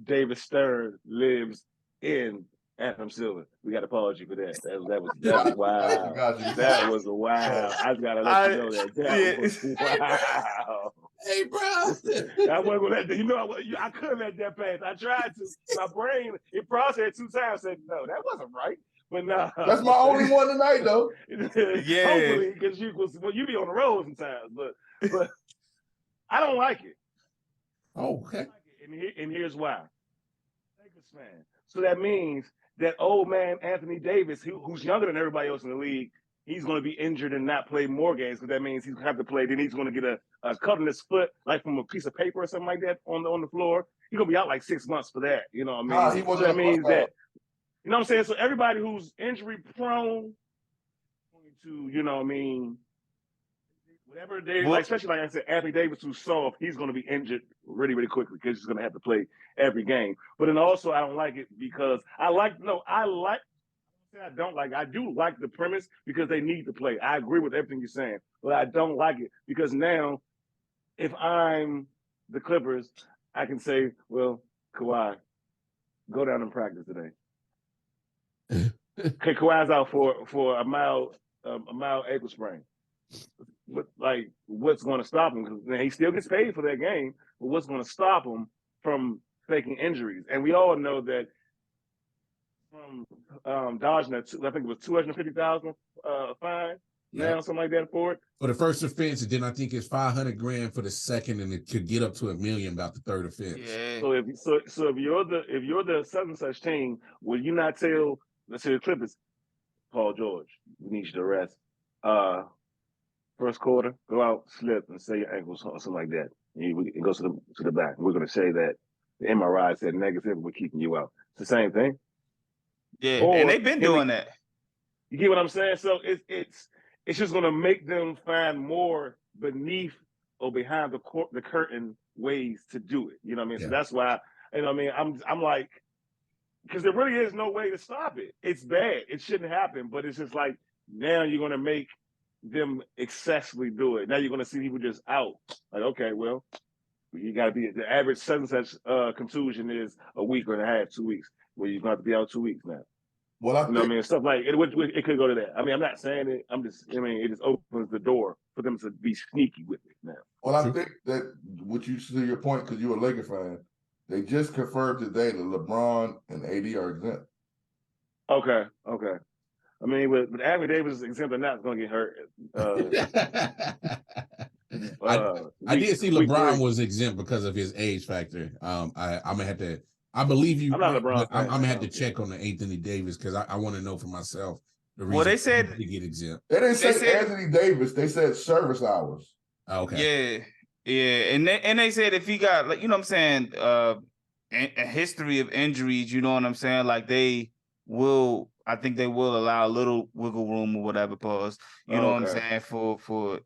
C: David Stern lives in Adam Silver. We got to pause you for that. That was wild. That was wild. I just gotta let you know that was wild.
A: Hey, bro.
C: I wasn't gonna let that. I couldn't let that pass. I tried to. My brain it processed 2 times. Said no, that wasn't right. But no,
B: that's my only one tonight, though.
C: Yeah, hopefully, because you be on the road sometimes. But I don't like it.
A: Oh, okay.
C: And here's why. Lakers fan. So that means that old man Anthony Davis, who's younger than everybody else in the league, he's going to be injured and not play more games, because that means he's going to have to play. Then he's going to get a cut in his foot, like from a piece of paper or something like that on the floor. He's going to be out like 6 months for that. You know what I mean?
B: He wasn't.
C: That means that, you know what I'm saying? So everybody who's injury prone, to, you know what I mean, whatever they like, especially like I said, Anthony Davis, who's soft, he's going to be injured really, really quickly because he's going to have to play every game. But then also, I don't like it because I do like the premise because they need to play. I agree with everything you're saying, but I don't like it because now, if I'm the Clippers, I can say, well, Kawhi, go down and practice today. Okay, Kawhi's out for a mild ankle sprain. But like, what's going to stop him? Because he still gets paid for that game, but what's going to stop him from faking injuries? And we all know that from dodging that, I think it was $250,000 fine. Now something like that for it. For
A: the first offense, and then I think it's $500,000 for the second, and it could get up to $1 million about the third offense.
C: Yeah. So if you're the such and such team, will you not tell, let's say the Clippers, Paul George, we need you to rest. First quarter, go out, slip, and say your ankles or something like that. It goes to the back. We're going to say that the MRI said negative. We're keeping you out. It's the same thing.
D: Yeah, and they've been doing that.
C: You get what I'm saying? So it's just going to make them find more beneath or behind the curtain ways to do it. You know what I mean? Yeah. So that's why, you know what I mean? I'm like, because there really is no way to stop it. It's bad. It shouldn't happen. But it's just like, now you're going to make them excessively do it. Now you're going to see people just out. Like, okay, well, you got to be, the average such contusion is a week and a half, 2 weeks. Well, you're going to have to be out 2 weeks now.
B: Well,
C: you know what I mean? Stuff like it could go to that. I mean, I'm not saying it. It just opens the door for them to be sneaky with it now.
B: Well, I think that what you see your point, because you're a Laker fan, they just confirmed today that LeBron and AD are exempt.
C: Okay. I mean, with Anthony Davis is exempt or not, is going to get hurt.
A: I did see LeBron was exempt because of his age factor. I'm gonna have to. I believe you.
C: I'm not LeBron.
A: I'm gonna have to check on the Anthony Davis because I want to know for myself the reason.
D: Well, they said
A: he get exempt.
B: They didn't say Anthony Davis. They said service hours.
A: Oh, okay.
D: Yeah, and they said if he got, like, you know what I'm saying, a history of injuries, you know what I'm saying, like I think they will allow a little wiggle room or whatever, pause. You know what I'm saying, for for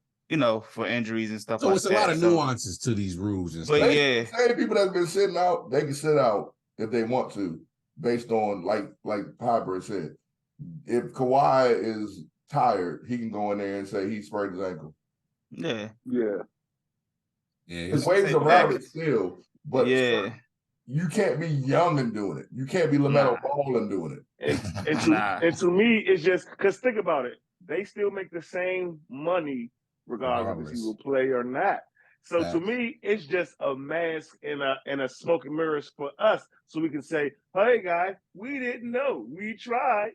D: injuries and stuff.
A: So it's a lot of nuances to these rules and stuff.
D: But
B: say the people that's been sitting out, they can sit out if they want to, based on like Piper said. If Kawhi is tired, he can go in there and say he sprained his ankle.
D: Yeah.
B: There's ways around it still, but you can't be young and doing it. You can't be LaMelo Ball and doing it.
C: And to me, it's just because think about it. They still make the same money regardless if you will play or not. So to me, it's just a mask and a smoke and mirrors for us, so we can say, "Hey guys, we didn't know. We tried."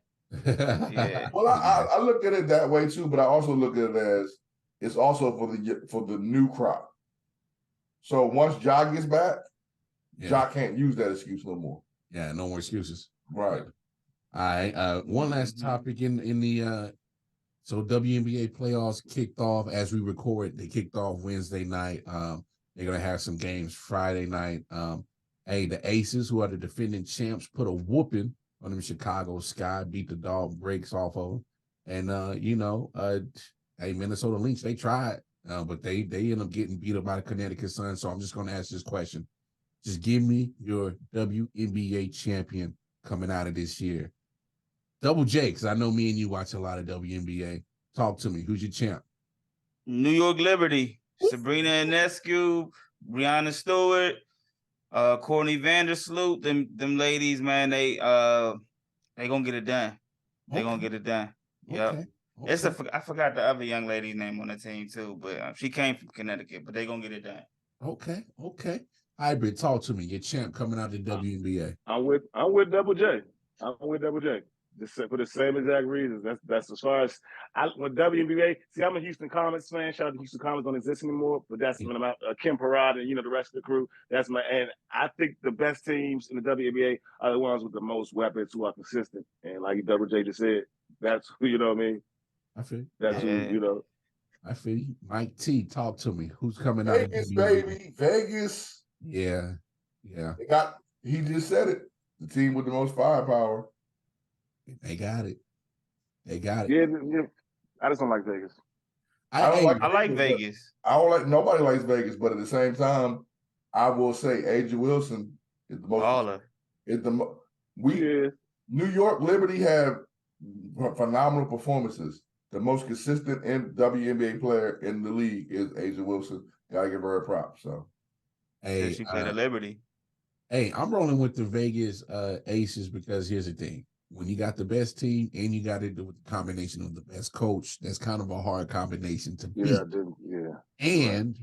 B: Well, I look at it that way too, but I also look at it as it's also for the new crop. So once Ja gets back, Ja can't use that excuse no more.
A: Yeah, no more excuses.
B: Right.
A: All right. One last topic in the so WNBA playoffs kicked off as we record. They kicked off Wednesday night. They're gonna have some games Friday night. The Aces, who are the defending champs, put a whooping on them Chicago Sky, beat the dog breaks off of them. And Minnesota Lynx, they tried, but they end up getting beat up by the Connecticut Sun. So I'm just gonna ask this question. Just give me your WNBA champion coming out of this year. Double J, because I know me and you watch a lot of WNBA. Talk to me. Who's your champ?
D: New York Liberty. Sabrina Ionescu, Brianna Stewart, Courtney Vandersloot. Them ladies, man, they gonna get it done. They gonna get it done. Yep. Okay. I forgot the other young lady's name on the team too, but she came from Connecticut, but they gonna get it done.
A: Okay. Hybrid, talk to me. Your champ coming out of the WNBA.
C: I'm with Double J. for the same exact reasons. That's as far as with WNBA. See, I'm a Houston Comets fan. Shout out to Houston Comets, don't exist anymore. But that's when I'm Kim Parrott and the rest of the crew. And I think the best teams in the WNBA are the ones with the most weapons who are consistent. And like Double J just said, that's who what I mean.
A: I feel
C: that's who
A: I feel you. Mike T, talk to me. Who's coming
B: out?
A: Vegas,
B: baby, Vegas.
A: Yeah.
B: He just said it. The team with the most firepower.
A: They got it. Yeah,
C: I just don't like Vegas.
D: I like Vegas.
B: I don't like nobody likes Vegas, but at the same time, I will say A'ja Wilson is the most
D: baller.
B: New York Liberty have phenomenal performances. The most consistent WNBA player in the league is A'ja Wilson. Gotta give her a prop. So
D: she played at Liberty.
A: Hey, I'm rolling with the Vegas Aces because here's the thing. When you got the best team and you got to do with the combination of the best coach, that's kind of a hard combination to beat. And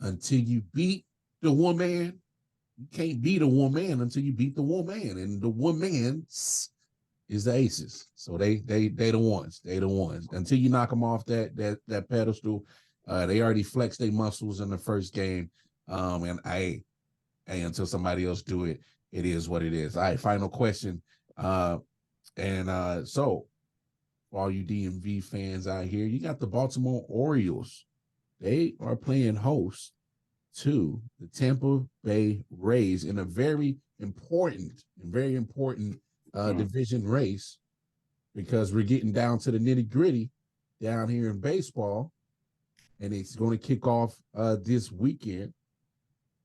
A: until you beat the one man, you can't beat a one man until you beat the one man. And the one man is the Aces. So they the ones. They the ones. Until you knock them off that pedestal, they already flexed their muscles in the first game. And until somebody else do it, it is what it is. All right, final question. So for all you DMV fans out here, you got the Baltimore Orioles. They are playing host to the Tampa Bay Rays in a very important division race, because we're getting down to the nitty-gritty down here in baseball, and it's going to kick off this weekend.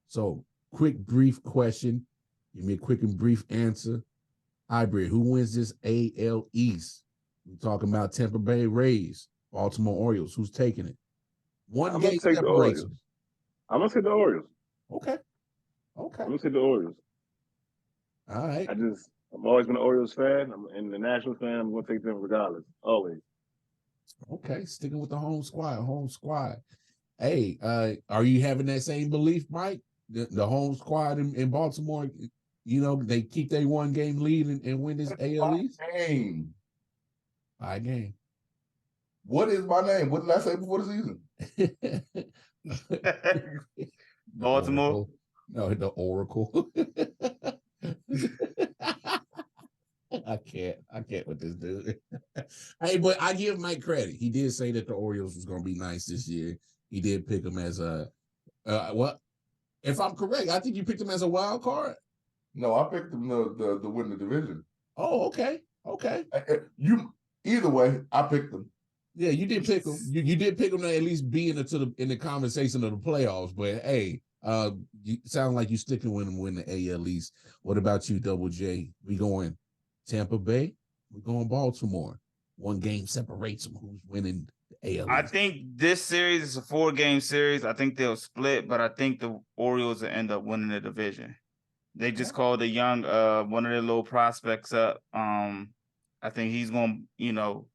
A: So quick, brief question. Give me a quick and brief answer. Hybrid, who wins this AL East? We're talking about Tampa Bay Rays, Baltimore Orioles. Who's taking it?
C: I'm going to take the Orioles. I'm going to take the Orioles.
A: Okay.
C: I'm going to take the Orioles.
A: All right.
C: I've always been an Orioles fan. I'm the Nationals fan. I'm going to take them regardless. Always.
A: Okay. Sticking with the home squad. Hey, are you having that same belief, Mike? The home squad in Baltimore, they keep their one game lead and win this AL East? My game.
B: What is my name? What did I say before the season?
D: Baltimore.
A: No, the Oracle. I can't with this dude. Hey, but I give Mike credit. He did say that the Orioles was going to be nice this year. He did pick them as if I'm correct, I think you picked them as a wild card.
B: No, I picked them to win the division.
A: Oh, okay.
B: Either way, I picked them.
A: Yeah, you did pick them. You did pick them to at least be in the conversation of the playoffs. But hey, you sound like you sticking with them win the AL East. What about you, Double J? We going Tampa Bay? We going Baltimore? One game separates them. Who's winning the AL East?
D: I think this series is a 4-game series. I think they'll split, but I think the Orioles will end up winning the division. They just called a young one of their little prospects up. I think he's going to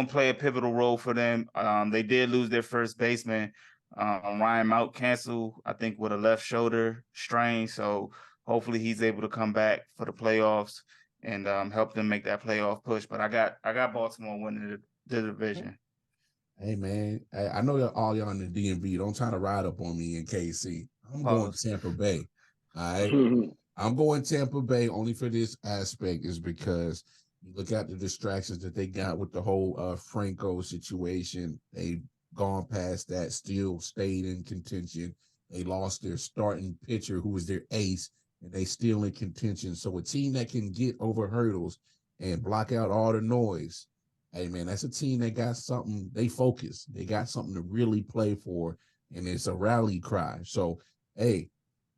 D: play a pivotal role for them. They did lose their first baseman, Ryan Mountcastle, I think with a left shoulder strain. So hopefully he's able to come back for the playoffs and help them make that playoff push. But I got Baltimore winning the division.
A: Hey man, I know that all y'all in the DMV. Don't try to ride up on me in KC. I'm going Tampa Bay. All right. I'm going Tampa Bay only for this aspect is because you look at the distractions that they got with the whole Franco situation. They've gone past that, still stayed in contention. They lost their starting pitcher who was their ace, and they still in contention. So a team that can get over hurdles and block out all the noise, hey man, that's a team that got something. They focus. They got something to really play for, and it's a rally cry. So hey,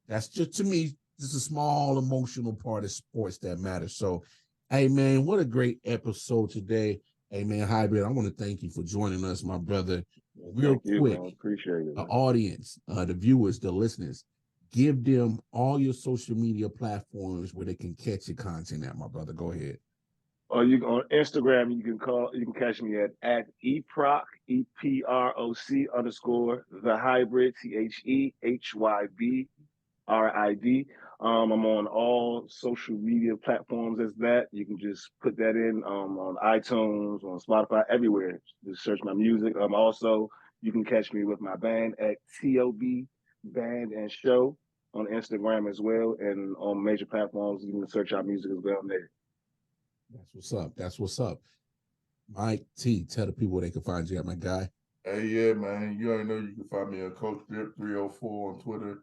A: that's just, to me, just a small emotional part of sports that matters. So, hey, man, what a great episode today. Hey, man, Hybrid, I want to thank you for joining us, my brother. Real quick,
C: man. Appreciate it.
A: The audience, the viewers, the listeners, give them all your social media platforms where they can catch your content at, my brother. Go ahead.
C: You on Instagram, you can catch me at EProc, EPROC _ the hybrid, THEHYB. RID. I'm on all social media platforms as that. You can just put that in on iTunes, on Spotify, everywhere. Just search my music. Also, you can catch me with my band at TOB Band and Show on Instagram as well. And on major platforms, you can search our music as well there.
A: That's what's up. That's what's up. Mike T, tell the people they can find you at, my guy.
B: Hey, yeah, man. You already know you can find me at Coach Drip 304 on Twitter,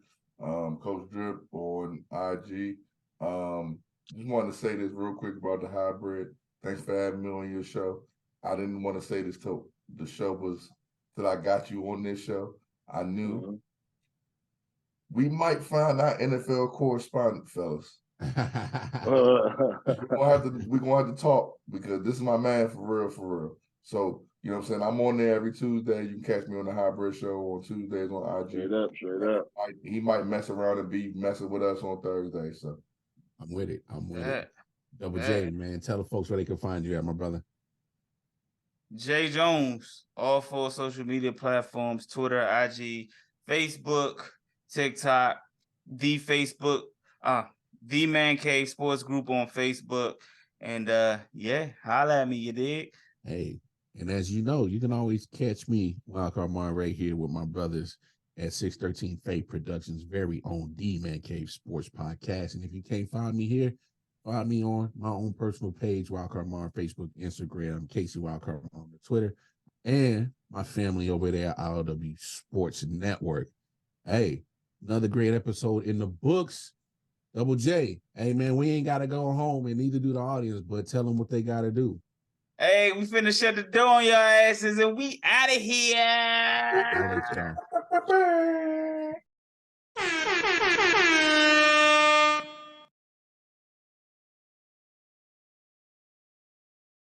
B: Coach Drip on IG. Just wanted to say this real quick about the hybrid. Thanks for having me on your show. I didn't want to say this till the show was till I got you on this show. I knew we might find our NFL correspondent, fellas. We're gonna have to talk because this is my man for real. So, you know what I'm saying? I'm on there every Tuesday. You can catch me on the Hybrid Show on Tuesdays on IG.
C: Straight up.
B: He might mess around and be messing with us on Thursday. So
A: I'm with it. Double J, man. Tell the folks where they can find you at, my brother.
D: Jae Jones, all 4 social media platforms, Twitter, IG, Facebook, TikTok, the Man Cave Sports Group on Facebook. And holla at me, you dig?
A: Hey, and as you know, you can always catch me, Wildcard Martin, right here with my brothers at 613 Faye Productions' very own The Man Cave Sports Podcast. And if you can't find me here, find me on my own personal page, Wildcard Martin, Facebook, Instagram, Casey Wildcard on Twitter, and my family over there at RW Sports Network. Hey, another great episode in the books. Double J, hey, man, we ain't got to go home and neither do the audience, but tell them what they got to do.
D: Hey, we finna shut the door on your asses and we out of here.
A: I'll let y'all.